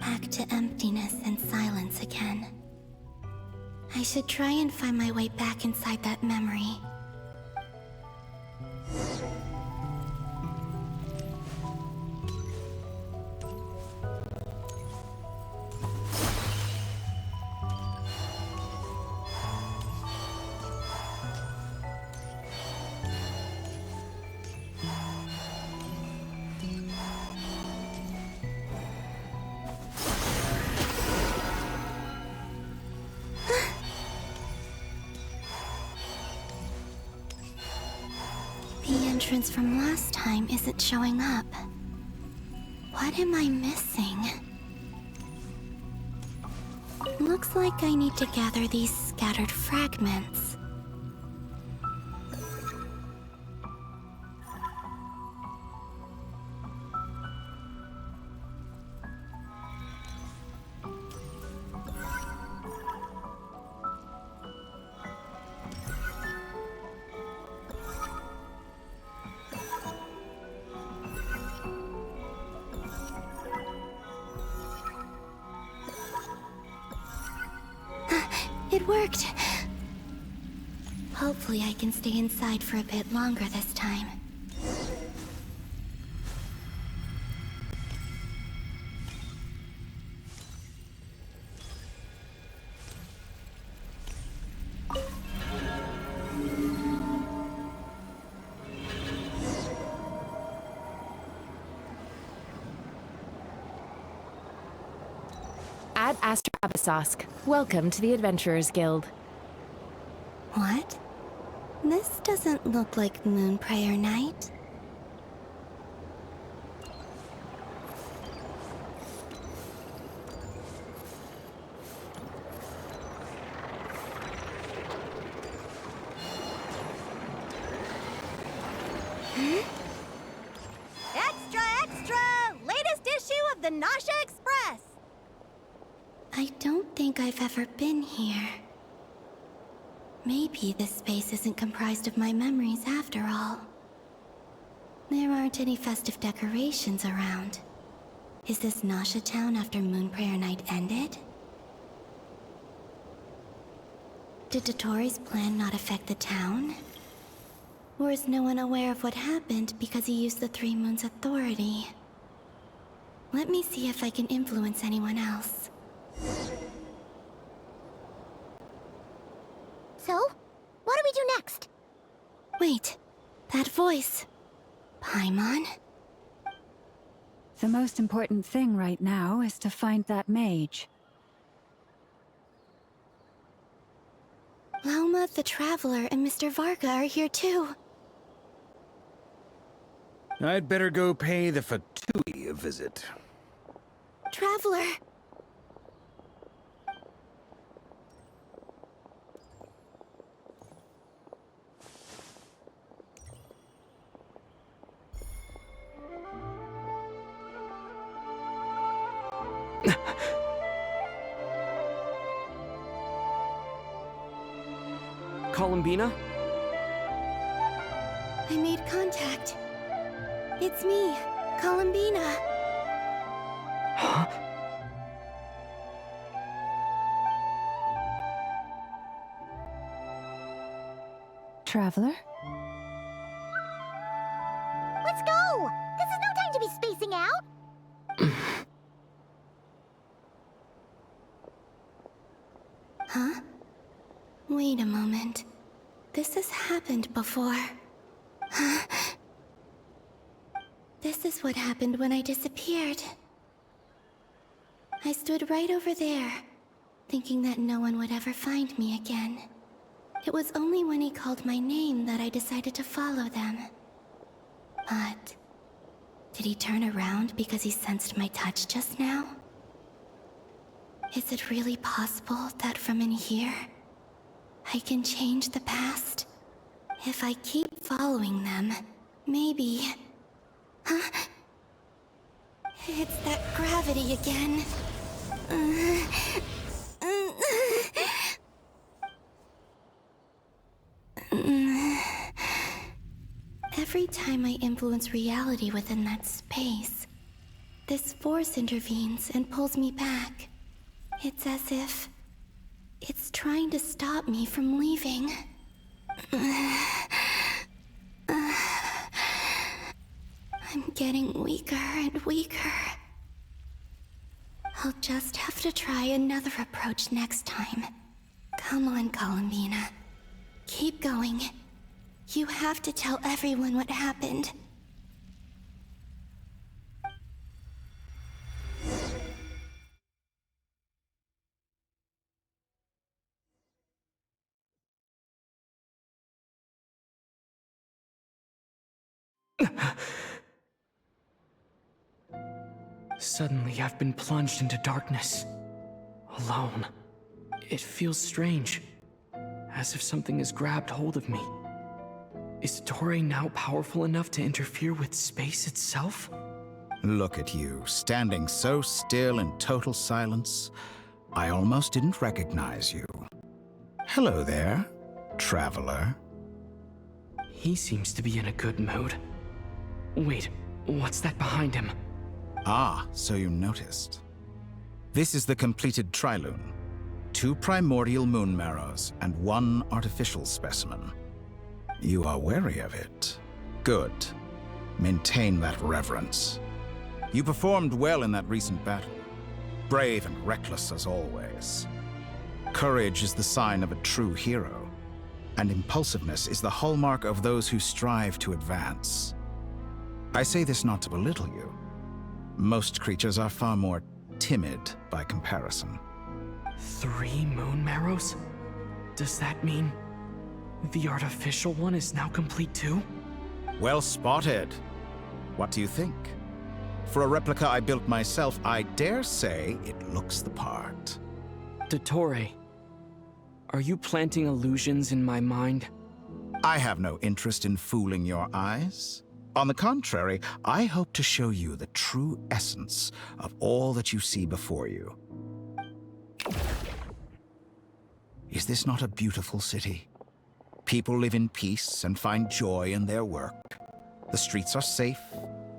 Back to emptiness and silence again. I should try and find my way back inside that memory. The entrance from last time isn't showing up. What am I missing? Looks like I need to gather these scattered fragments. It worked! Hopefully I can stay inside for a bit longer this time. Ad Astra Abyssosque. Welcome to the Adventurers Guild. What? This doesn't look like Moon Prayer Night. of the Nasha Express! I don't think I've ever been here. Maybe this space isn't comprised of my memories after all. There aren't any festive decorations around. Is this Nasha Town after Moonprayer Night ended? Did Dottoro's plan not affect the town? Or is no one aware of what happened because he used the Three Moons' authority? Let me see if I can influence anyone else. So, what do we do next? Wait, that voice. Paimon? The most important thing right now is to find that mage. Lauma, the Traveler, and Mr. Varga are here too. I'd better go pay the Fatui a visit. Traveler! Columbina? I made contact. It's me, Columbina. Huh? Traveler? Let's go! This is no time to be spacing out! Huh? Wait a moment. This has happened before. Huh? This is what happened when I disappeared. I stood right over there, thinking that no one would ever find me again. It was only when he called my name that I decided to follow them. But did he turn around because he sensed my touch just now? Is it really possible that from in here, I can change the past? If I keep following them, maybe... Huh? It's that gravity again. Every time I influence reality within that space, this force intervenes and pulls me back. It's as if it's trying to stop me from leaving. I'm getting weaker and weaker. I'll just have to try another approach next time. Come on, Columbina. Keep going. You have to tell everyone what happened. Suddenly, I've been plunged into darkness. Alone. It feels strange. As if something has grabbed hold of me. Is Dottore now powerful enough to interfere with space itself? Look at you, standing so still in total silence. I almost didn't recognize you. Hello there, traveler. He seems to be in a good mood. Wait, what's that behind him? Ah, so you noticed. This is the completed Trilune. 2 primordial moon marrows and 1 artificial specimen. You are wary of it. Good. Maintain that reverence. You performed well in that recent battle. Brave and reckless as always. Courage is the sign of a true hero, and impulsiveness is the hallmark of those who strive to advance. I say this not to belittle you. Most creatures are far more timid by comparison. 3 moon marrows? Does that mean the artificial one is now complete too? Well spotted. What do you think? For a replica I built myself, I dare say it looks the part. Dottore, are you planting illusions in my mind? I have no interest in fooling your eyes. On the contrary, I hope to show you the true essence of all that you see before you. Is this not a beautiful city? People live in peace and find joy in their work. The streets are safe.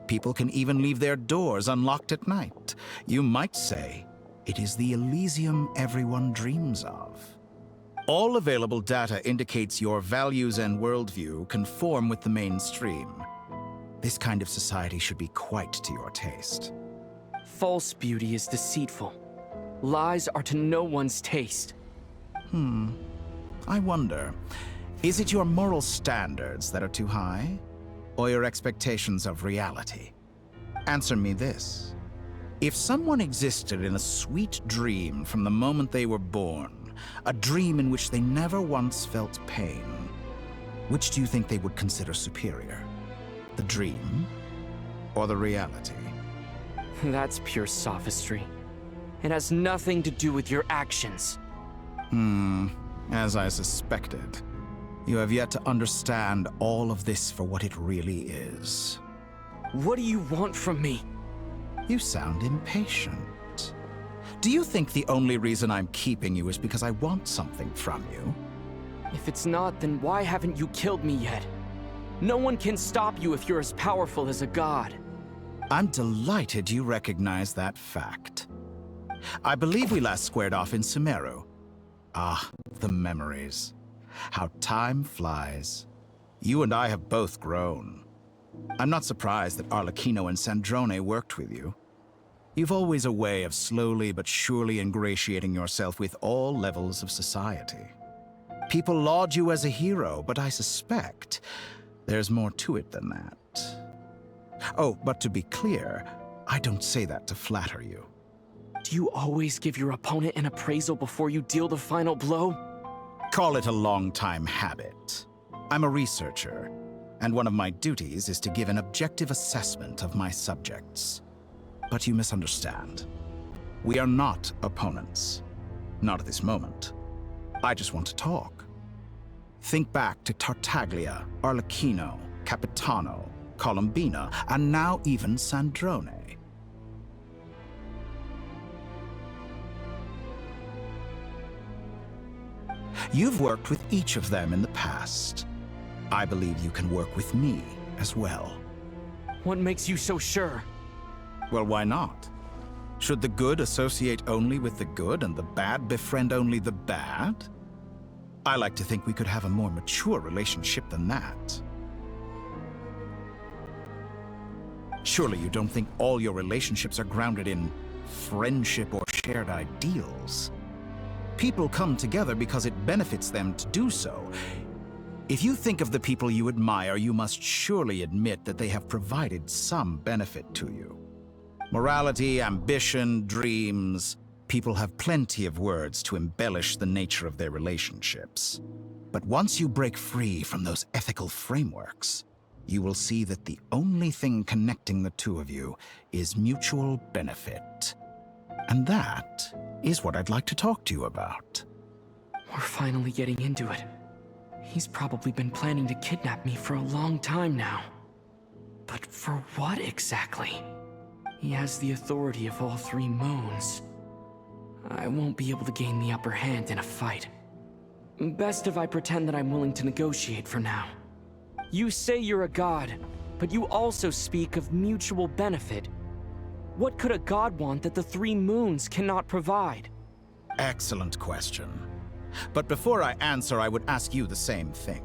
People can even leave their doors unlocked at night. You might say it is the Elysium everyone dreams of. All available data indicates your values and worldview conform with the mainstream. This kind of society should be quite to your taste. False beauty is deceitful. Lies are to no one's taste. I wonder, is it your moral standards that are too high? Or your expectations of reality? Answer me this. If someone existed in a sweet dream from the moment they were born, a dream in which they never once felt pain, which do you think they would consider superior? The dream or the reality? That's pure sophistry. It has nothing to do with your actions. As I suspected. You have yet to understand all of this for what it really is. What do you want from me? You sound impatient. Do you think the only reason I'm keeping you is because I want something from you? If it's not, then why haven't you killed me yet? No one can stop you if you're as powerful as a god. I'm delighted you recognize that fact. I believe we last squared off in Sumeru. Ah, the memories. How time flies. You and I have both grown. I'm not surprised that Arlecchino and Sandrone worked with you. You've always a way of slowly but surely ingratiating yourself with all levels of society. People laud you as a hero, but I suspect there's more to it than that. Oh, but to be clear, I don't say that to flatter you. Do you always give your opponent an appraisal before you deal the final blow? Call it a long-time habit. I'm a researcher, and one of my duties is to give an objective assessment of my subjects. But you misunderstand. We are not opponents. Not at this moment. I just want to talk. Think back to Tartaglia, Arlecchino, Capitano, Colombina, and now even Sandrone. You've worked with each of them in the past. I believe you can work with me as well. What makes you so sure? Well, why not? Should the good associate only with the good and the bad befriend only the bad? I like to think we could have a more mature relationship than that. Surely you don't think all your relationships are grounded in friendship or shared ideals? People come together because it benefits them to do so. If you think of the people you admire, you must surely admit that they have provided some benefit to you. Morality, ambition, dreams. People have plenty of words to embellish the nature of their relationships. But once you break free from those ethical frameworks, you will see that the only thing connecting the two of you is mutual benefit. And that is what I'd like to talk to you about. We're finally getting into it. He's probably been planning to kidnap me for a long time now. But for what exactly? He has the authority of all three moons. I won't be able to gain the upper hand in a fight. Best if I pretend that I'm willing to negotiate for now. You say you're a god, but you also speak of mutual benefit. What could a god want that the three moons cannot provide? Excellent question. But before I answer, I would ask you the same thing.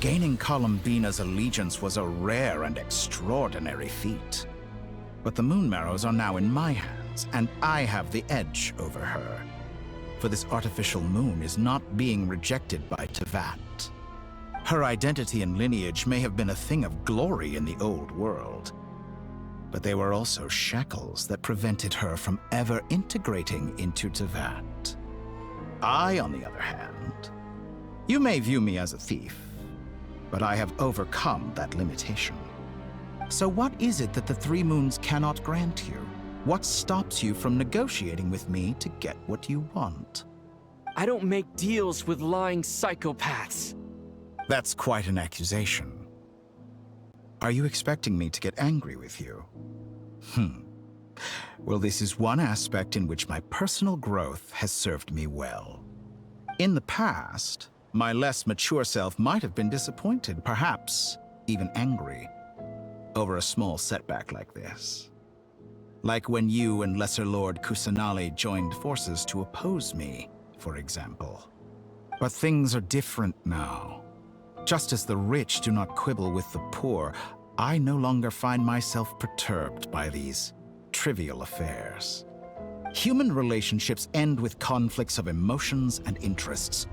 Gaining Colombina's allegiance was a rare and extraordinary feat. But the Moon Marrows are now in my hands, and I have the edge over her. For this artificial moon is not being rejected by Tevat. Her identity and lineage may have been a thing of glory in the old world, but they were also shackles that prevented her from ever integrating into Tevat. I, on the other hand, you may view me as a thief, but I have overcome that limitation. So what is it that the Three Moons cannot grant you? What stops you from negotiating with me to get what you want? I don't make deals with lying psychopaths. That's quite an accusation. Are you expecting me to get angry with you? Well, this is one aspect in which my personal growth has served me well. In the past, my less mature self might have been disappointed, perhaps even angry, over a small setback like this. Like when you and Lesser Lord Kusanali joined forces to oppose me, for example. But things are different now. Just as the rich do not quibble with the poor, I no longer find myself perturbed by these trivial affairs. Human relationships end with conflicts of emotions and interests.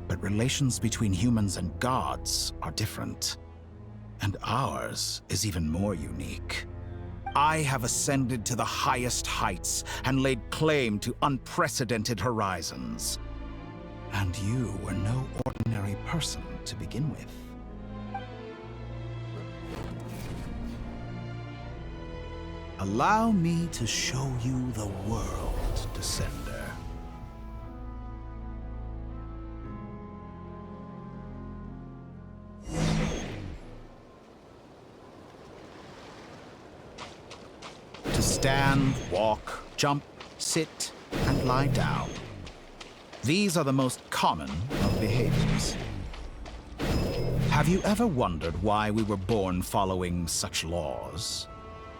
But relations between humans and gods are different. And ours is even more unique. I have ascended to the highest heights and laid claim to unprecedented horizons. And you were no ordinary person to begin with. Allow me to show you the world, Descender. To stand, walk, jump, sit, and lie down. These are the most common of behaviors. Have you ever wondered why we were born following such laws?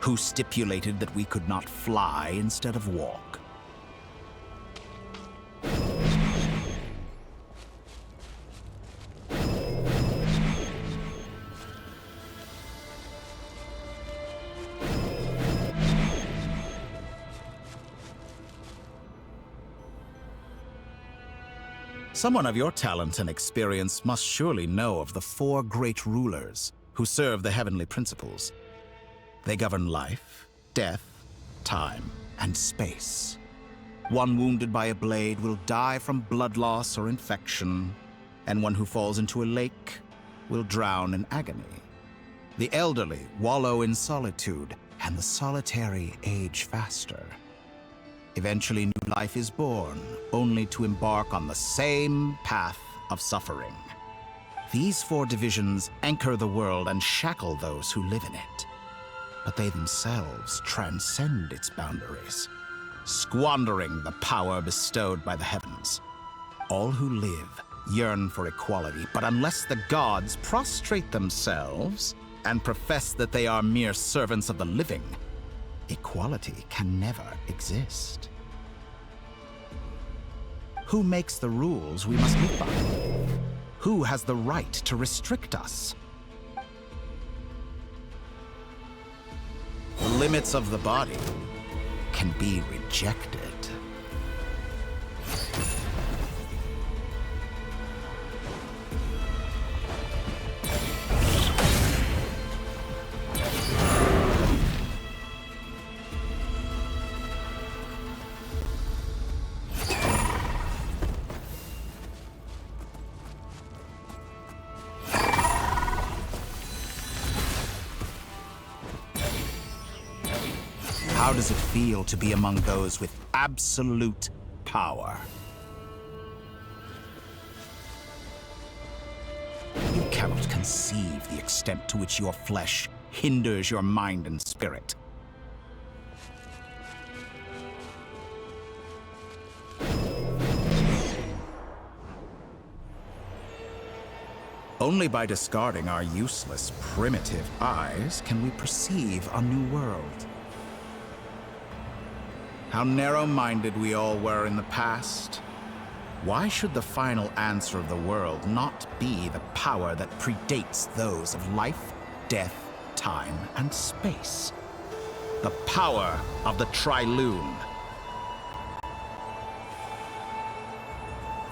Who stipulated that we could not fly instead of walk? Someone of your talent and experience must surely know of the 4 great rulers who serve the heavenly principles. They govern life, death, time, and space. One wounded by a blade will die from blood loss or infection, and one who falls into a lake will drown in agony. The elderly wallow in solitude, and the solitary age faster. Eventually, new life is born, only to embark on the same path of suffering. These 4 divisions anchor the world and shackle those who live in it. But they themselves transcend its boundaries, squandering the power bestowed by the heavens. All who live yearn for equality, but unless the gods prostrate themselves and profess that they are mere servants of the living, equality can never exist. Who makes the rules we must live by? Who has the right to restrict us? The limits of the body can be rejected. How does it feel to be among those with absolute power? You cannot conceive the extent to which your flesh hinders your mind and spirit. Only by discarding our useless, primitive eyes can we perceive a new world. How narrow-minded we all were in the past. Why should the final answer of the world not be the power that predates those of life, death, time, and space? The power of the Triloon.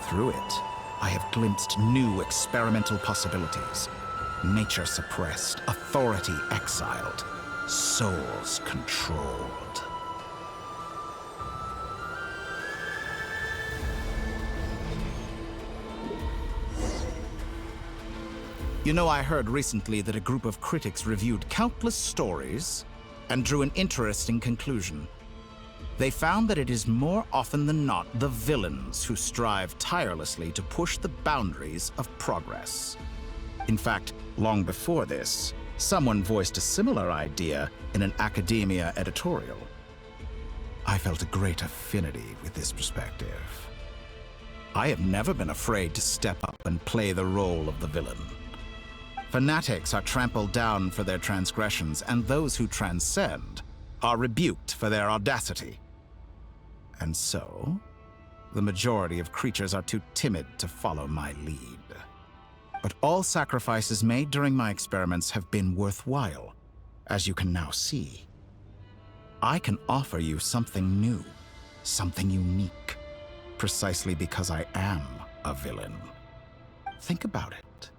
Through it, I have glimpsed new experimental possibilities. Nature suppressed, authority exiled, souls controlled. You know, I heard recently that a group of critics reviewed countless stories and drew an interesting conclusion. They found that it is more often than not the villains who strive tirelessly to push the boundaries of progress. In fact, long before this, Someone voiced a similar idea in an academia editorial. I felt a great affinity with this perspective. I have never been afraid to step up and play the role of the villain. Fanatics are trampled down for their transgressions, and those who transcend are rebuked for their audacity. And so, the majority of creatures are too timid to follow my lead. But all sacrifices made during my experiments have been worthwhile, as you can now see. I can offer you something new, something unique, precisely because I am a villain. Think about it.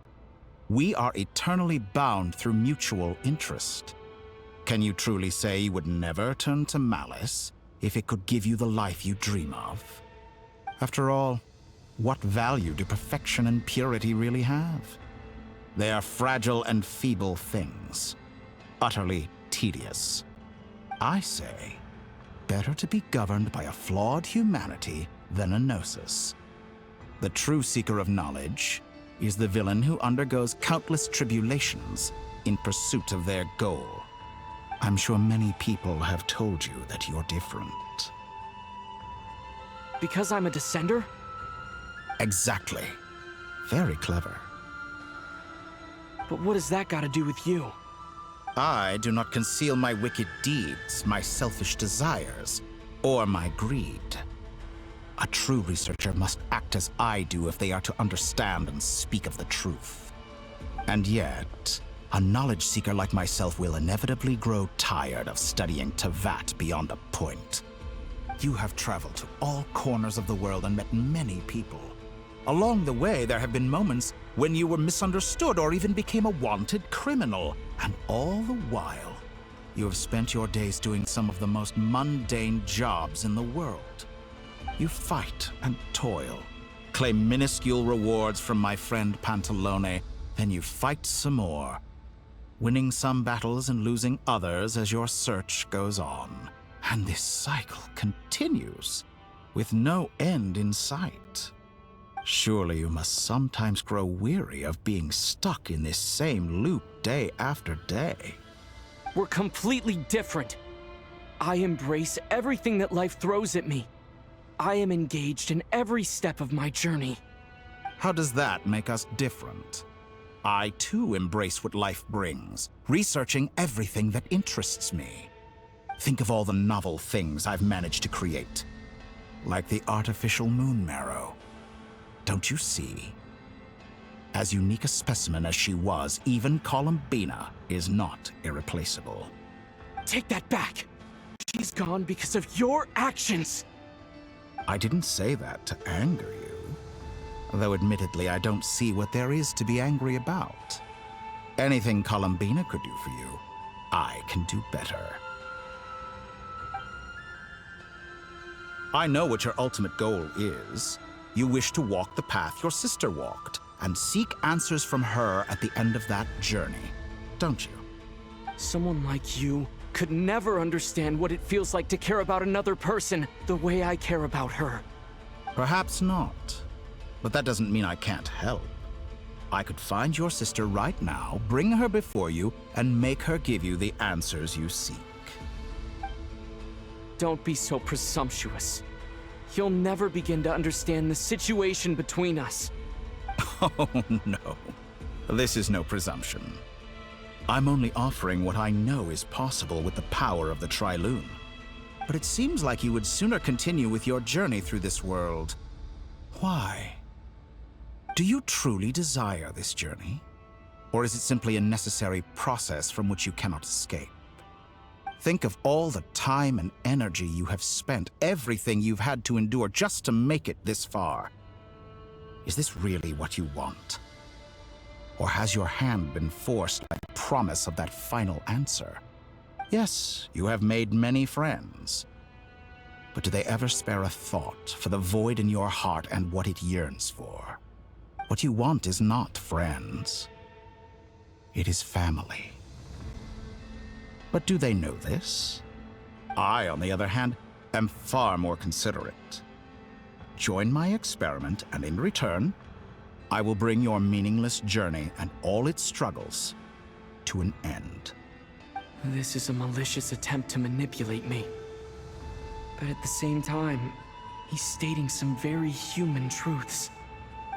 We are eternally bound through mutual interest. Can you truly say you would never turn to malice if it could give you the life you dream of? After all, what value do perfection and purity really have? They are fragile and feeble things, utterly tedious. I say, better to be governed by a flawed humanity than a gnosis. The true seeker of knowledge is the villain who undergoes countless tribulations in pursuit of their goal. I'm sure many people have told you that you're different. Because I'm a descender? Exactly. Very clever. But what has that got to do with you? I do not conceal my wicked deeds, my selfish desires, or my greed. A true researcher must act as I do if they are to understand and speak of the truth. And yet, a knowledge seeker like myself will inevitably grow tired of studying Tevat beyond a point. You have traveled to all corners of the world and met many people. Along the way, there have been moments when you were misunderstood or even became a wanted criminal. And all the while, you have spent your days doing some of the most mundane jobs in the world. You fight and toil, claim minuscule rewards from my friend Pantalone, then you fight some more, winning some battles and losing others as your search goes on. And this cycle continues, with no end in sight. Surely you must sometimes grow weary of being stuck in this same loop day after day. We're completely different. I embrace everything that life throws at me. I am engaged in every step of my journey. How does that make us different? I too embrace what life brings, researching everything that interests me. Think of all the novel things I've managed to create, like the artificial moon marrow. Don't you see? As unique a specimen as she was, even Columbina is not irreplaceable. Take that back! She's gone because of your actions! I didn't say that to anger you. Though admittedly, I don't see what there is to be angry about. Anything Columbina could do for you, I can do better. I know what your ultimate goal is. You wish to walk the path your sister walked, and seek answers from her at the end of that journey, don't you? Someone like you could never understand what it feels like to care about another person the way I care about her. Perhaps not. But that doesn't mean I can't help. I could find your sister right now, bring her before you, and make her give you the answers you seek. Don't be so presumptuous. You'll never begin to understand the situation between us. Oh, no. This is no presumption. I'm only offering what I know is possible with the power of the Trilune. But it seems like you would sooner continue with your journey through this world. Why? Do you truly desire this journey? Or is it simply a necessary process from which you cannot escape? Think of all the time and energy you have spent, everything you've had to endure just to make it this far. Is this really what you want? Or has your hand been forced by the promise of that final answer? Yes, you have made many friends. But do they ever spare a thought for the void in your heart and what it yearns for? What you want is not friends. It is family. But do they know this? I, on the other hand, am far more considerate. Join my experiment, and in return, I will bring your meaningless journey and all its struggles to an end. This is a malicious attempt to manipulate me. But at the same time, he's stating some very human truths.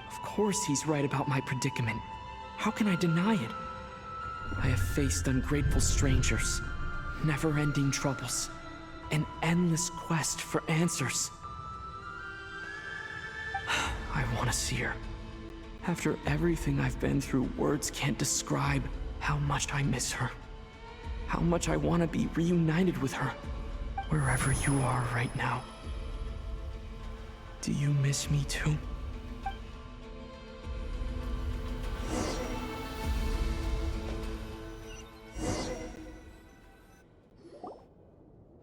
Of course he's right about my predicament. How can I deny it? I have faced ungrateful strangers, never-ending troubles, an endless quest for answers. I want to see her. After everything I've been through, words can't describe how much I miss her. How much I want to be reunited with her, wherever you are right now. Do you miss me too?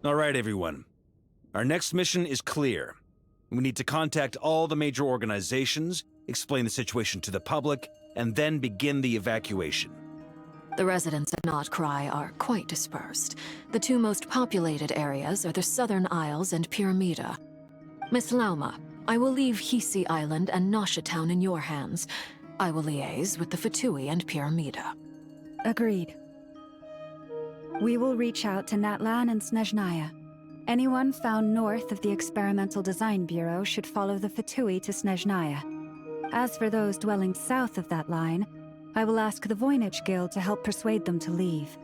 All right, everyone. Our next mission is clear. We need to contact all the major organizations, explain the situation to the public, and then begin the evacuation. The residents of Not Krai are quite dispersed. The two most populated areas are the Southern Isles and Pyramida. Miss Lauma, I will leave Hisi Island and Nasha Town in your hands. I will liaise with the Fatui and Pyramida. Agreed. We will reach out to Natlan and Snezhnaya. Anyone found north of the Experimental Design Bureau should follow the Fatui to Snezhnaya. As for those dwelling south of that line, I will ask the Voynich Guild to help persuade them to leave.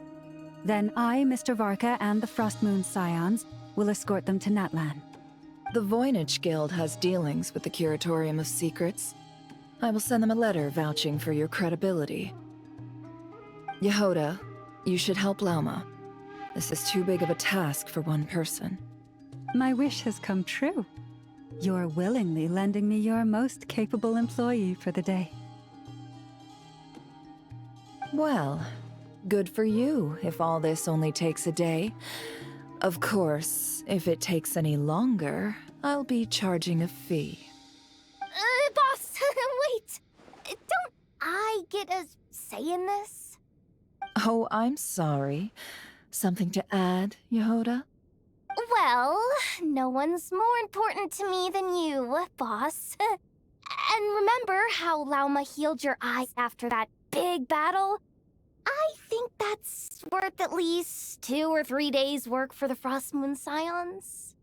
Then I, Mr. Varka, and the Frostmoon Scions will escort them to Natlan. The Voynich Guild has dealings with the Curatorium of Secrets. I will send them a letter vouching for your credibility. Yehoda, you should help Lauma. This is too big of a task for one person. My wish has come true. You're willingly lending me your most capable employee for the day. Well, good for you if all this only takes a day. Of course, if it takes any longer, I'll be charging a fee. Boss, wait! Don't I get a say in this? Oh, I'm sorry. Something to add, Yehoda? Well, no one's more important to me than you, boss. And remember how Lauma healed your eyes after that big battle? I think that's worth at least 2 or 3 days' work for the Frostmoon Scions.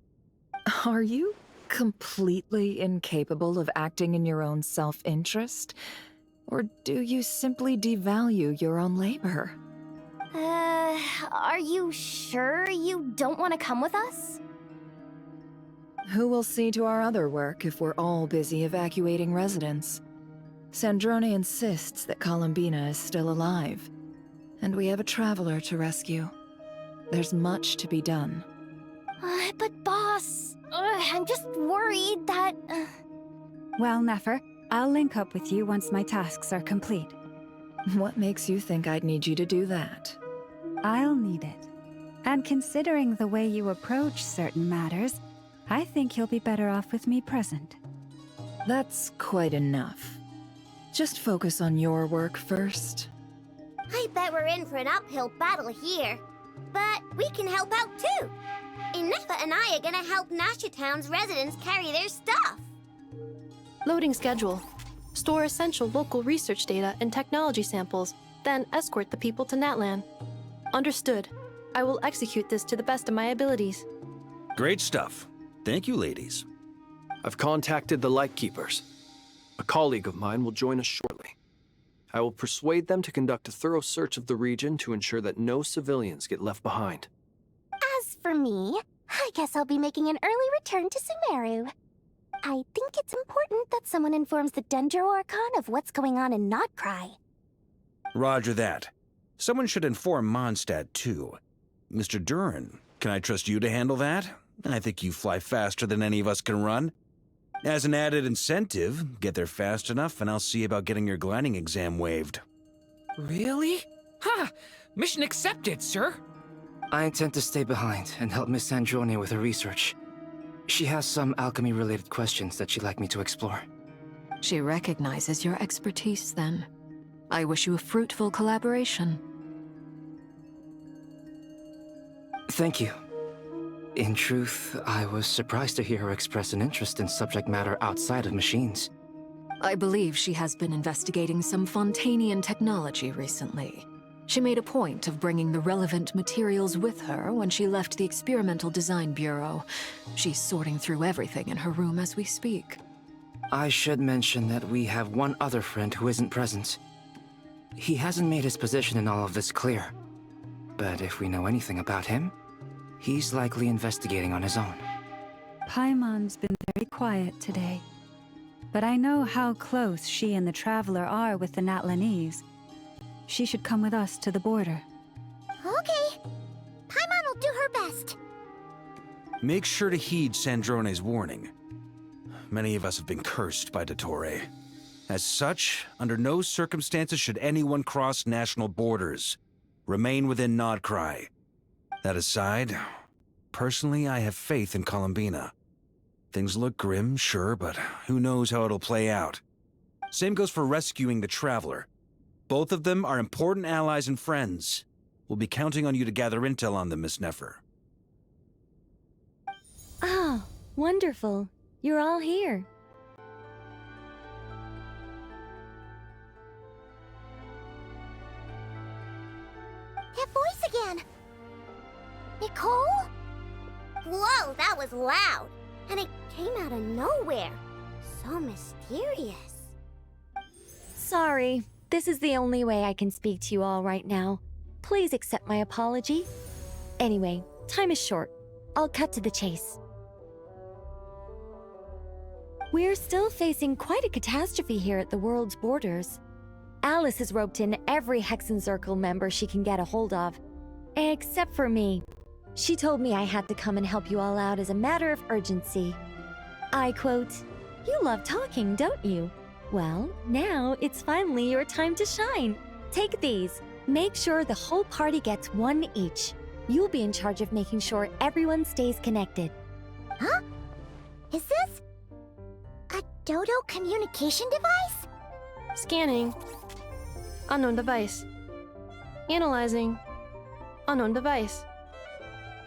Are you completely incapable of acting in your own self-interest? Or do you simply devalue your own labor? Are you sure you don't want to come with us? Who will see to our other work if we're all busy evacuating residents? Sandrone insists that Columbina is still alive, and we have a traveler to rescue. There's much to be done. But boss, I'm just worried that... Well, Nefer, I'll link up with you once my tasks are complete. What makes you think I'd need you to do that? I'll need it. And considering the way you approach certain matters, I think you'll be better off with me present. That's quite enough. Just focus on your work first. I bet we're in for an uphill battle here. But we can help out too. Inefa and I are gonna help Nasha Town's residents carry their stuff. Loading schedule. Store essential local research data and technology samples, then escort the people to Natlan. Understood. I will execute this to the best of my abilities. Great stuff. Thank you, ladies. I've contacted the Lightkeepers. A colleague of mine will join us shortly. I will persuade them to conduct a thorough search of the region to ensure that no civilians get left behind. As for me, I guess I'll be making an early return to Sumeru. I think it's important that someone informs the Dendro Archon of what's going on in Not Krai. Roger that. Someone should inform Mondstadt, too. Mr. Duran, can I trust you to handle that? I think you fly faster than any of us can run. As an added incentive, get there fast enough and I'll see about getting your gliding exam waived. Really? Ha! Mission accepted, sir. I intend to stay behind and help Miss Sandrone with her research. She has some alchemy-related questions that she'd like me to explore. She recognizes your expertise, then. I wish you a fruitful collaboration. Thank you. In truth, I was surprised to hear her express an interest in subject matter outside of machines. I believe she has been investigating some Fontanian technology recently. She made a point of bringing the relevant materials with her when she left the Experimental Design Bureau. She's sorting through everything in her room as we speak. I should mention that we have one other friend who isn't present. He hasn't made his position in all of this clear. But if we know anything about him, he's likely investigating on his own. Paimon's been very quiet today. But I know how close she and the Traveler are with the Natlanese. She should come with us to the border. Okay. Paimon will do her best. Make sure to heed Sandrone's warning. Many of us have been cursed by Dottore. As such, under no circumstances should anyone cross national borders. Remain within Krai. That aside, personally, I have faith in Columbina. Things look grim, sure, but who knows how it'll play out. Same goes for rescuing the Traveler. Both of them are important allies and friends. We'll be counting on you to gather intel on them, Miss Nefer. Oh, wonderful. You're all here. That voice again! Nicole? Whoa, that was loud! And it came out of nowhere. So mysterious. Sorry, this is the only way I can speak to you all right now. Please accept my apology. Anyway, time is short. I'll cut to the chase. We're still facing quite a catastrophe here at the world's borders. Alice has roped in every Hexencircle member she can get a hold of. Except for me. She told me I had to come and help you all out as a matter of urgency. I quote, "You love talking, don't you? Well, now it's finally your time to shine. Take these. Make sure the whole party gets one each. You'll be in charge of making sure everyone stays connected." Huh? Is this a Dodo communication device? Scanning. Unknown device. Analyzing. Unknown device.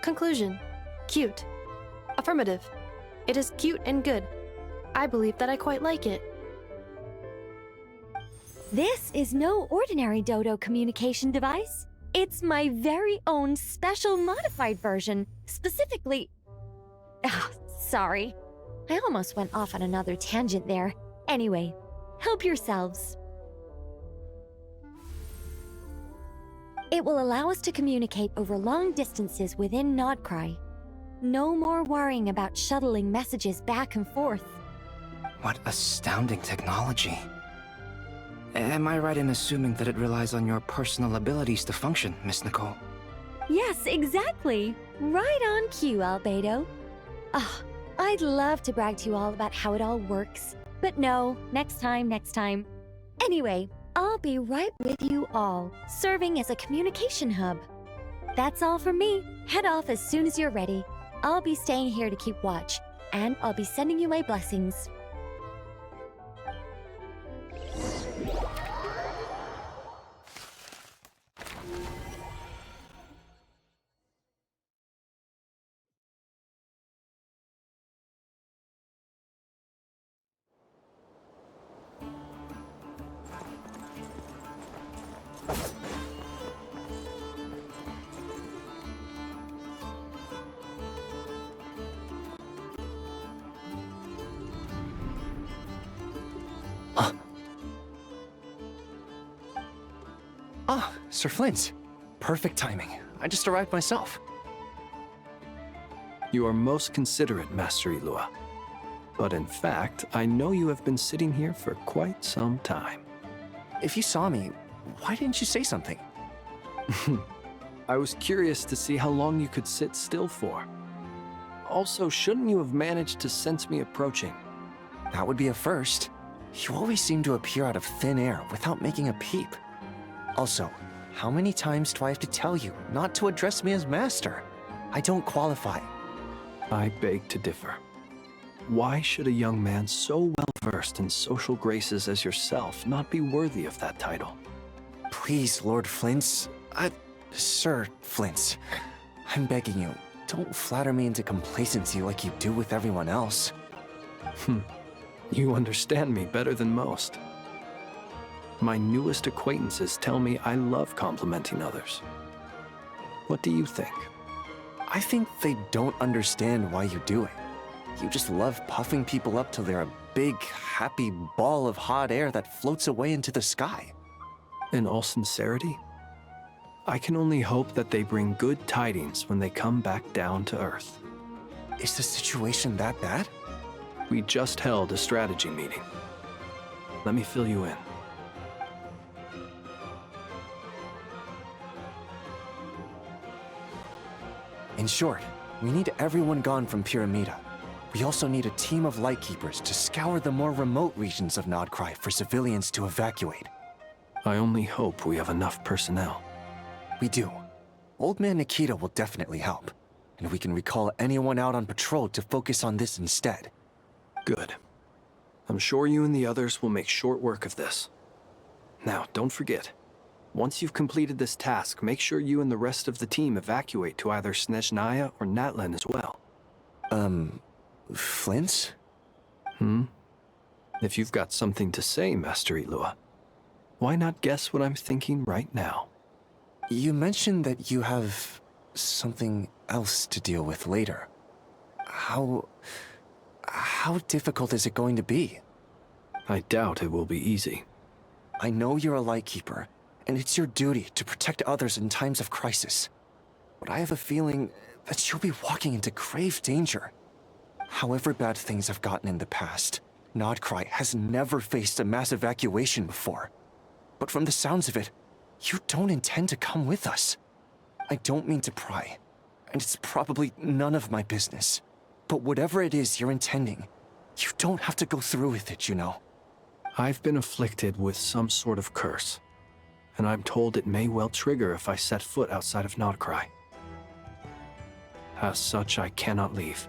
Conclusion. Cute. Affirmative. It is cute and good. I believe that I quite like it. This is no ordinary Dodo communication device. It's my very own special modified version, specifically... Oh, sorry. I almost went off on another tangent there. Anyway, help yourselves. It will allow us to communicate over long distances within Krai. No more worrying about shuttling messages back and forth. What astounding technology. Am I right in assuming that it relies on your personal abilities to function, Miss Nicole? Yes, exactly. Right on cue, Albedo. Ah, I'd love to brag to you all about how it all works. But no, next time. Anyway, I'll be right with you all, serving as a communication hub. That's all from me. Head off as soon as you're ready. I'll be staying here to keep watch, and I'll be sending you my blessings. Ah, Sir Flint. Perfect timing. I just arrived myself. You are most considerate, Master Ilua. But in fact, I know you have been sitting here for quite some time. If you saw me, why didn't you say something? I was curious to see how long you could sit still for. Also, shouldn't you have managed to sense me approaching? That would be a first. You always seem to appear out of thin air without making a peep. Also, how many times do I have to tell you not to address me as master? I don't qualify. I beg to differ. Why should a young man so well-versed in social graces as yourself not be worthy of that title? Please, Lord Flint's... Sir Flint's. I'm begging you, don't flatter me into complacency like you do with everyone else. You understand me better than most. My newest acquaintances tell me I love complimenting others. What do you think? I think they don't understand why you do it. You just love puffing people up till they're a big, happy ball of hot air that floats away into the sky. In all sincerity, I can only hope that they bring good tidings when they come back down to Earth. Is the situation that bad? We just held a strategy meeting. Let me fill you in. In short, we need everyone gone from Pyramida. We also need a team of Lightkeepers to scour the more remote regions of Krai for civilians to evacuate. I only hope we have enough personnel. We do. Old Man Nikita will definitely help, and we can recall anyone out on patrol to focus on this instead. Good. I'm sure you and the others will make short work of this. Now, don't forget, once you've completed this task, make sure you and the rest of the team evacuate to either Snezhnaya or Natlan as well. Flint? If you've got something to say, Master Ilua, why not guess what I'm thinking right now? You mentioned that you have something else to deal with later. How difficult is it going to be? I doubt it will be easy. I know you're a Lightkeeper, and it's your duty to protect others in times of crisis. But I have a feeling that you'll be walking into grave danger. However bad things have gotten in the past, Krai has never faced a mass evacuation before. But from the sounds of it, you don't intend to come with us. I don't mean to pry, and it's probably none of my business. But whatever it is you're intending, you don't have to go through with it, you know. I've been afflicted with some sort of curse, and I'm told it may well trigger if I set foot outside of Krai. As such, I cannot leave.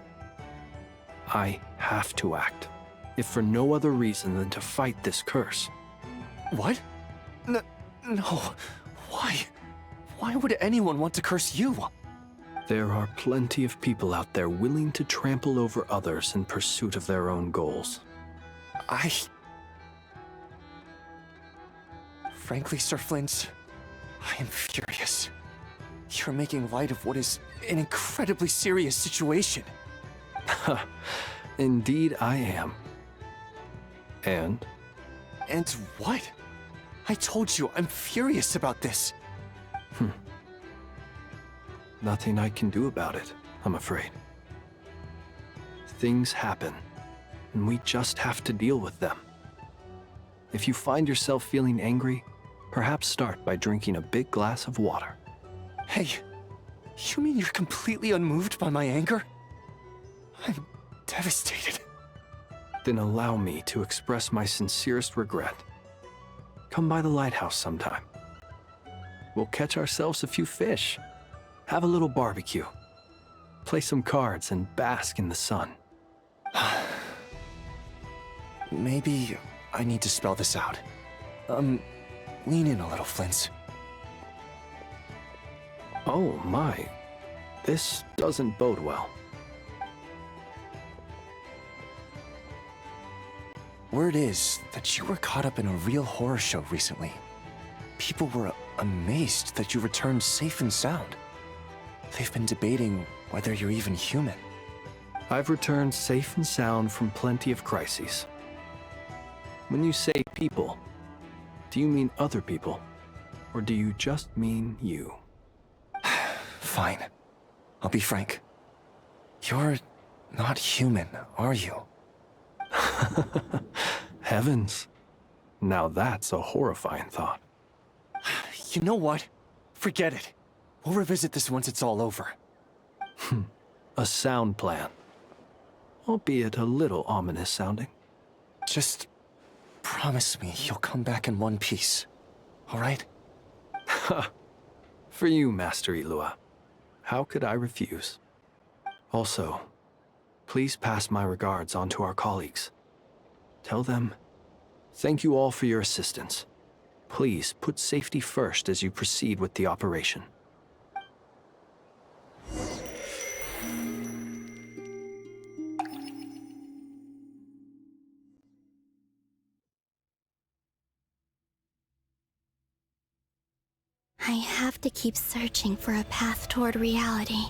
I have to act, if for no other reason than to fight this curse. What? No. Why? Why would anyone want to curse you? There are plenty of people out there willing to trample over others in pursuit of their own goals. Frankly, Sir Flint, I am furious. You're making light of what is an incredibly serious situation. Indeed I am. And? And what? I told you, I'm furious about this. Nothing I can do about it, I'm afraid. Things happen, and we just have to deal with them. If you find yourself feeling angry, perhaps start by drinking a big glass of water. Hey, you mean you're completely unmoved by my anger? I'm devastated. Then allow me to express my sincerest regret. Come by the lighthouse sometime. We'll catch ourselves a few fish, have a little barbecue, play some cards, and bask in the sun. Maybe I need to spell this out. Lean in a little, Flint. Oh my, this doesn't bode well. Word is that you were caught up in a real horror show recently. People were amazed that you returned safe and sound. They've been debating whether you're even human. I've returned safe and sound from plenty of crises. When you say people, do you mean other people? Or do you just mean you? Fine. I'll be frank. You're not human, are you? Heavens. Now that's a horrifying thought. You know what? Forget it. We'll revisit this once it's all over. A sound plan. Albeit a little ominous sounding. Just promise me you'll come back in one piece, all right? For you, Master Ilua. How could I refuse? Also, please pass my regards on to our colleagues. Tell them, thank you all for your assistance. Please put safety first as you proceed with the operation. I have to keep searching for a path toward reality.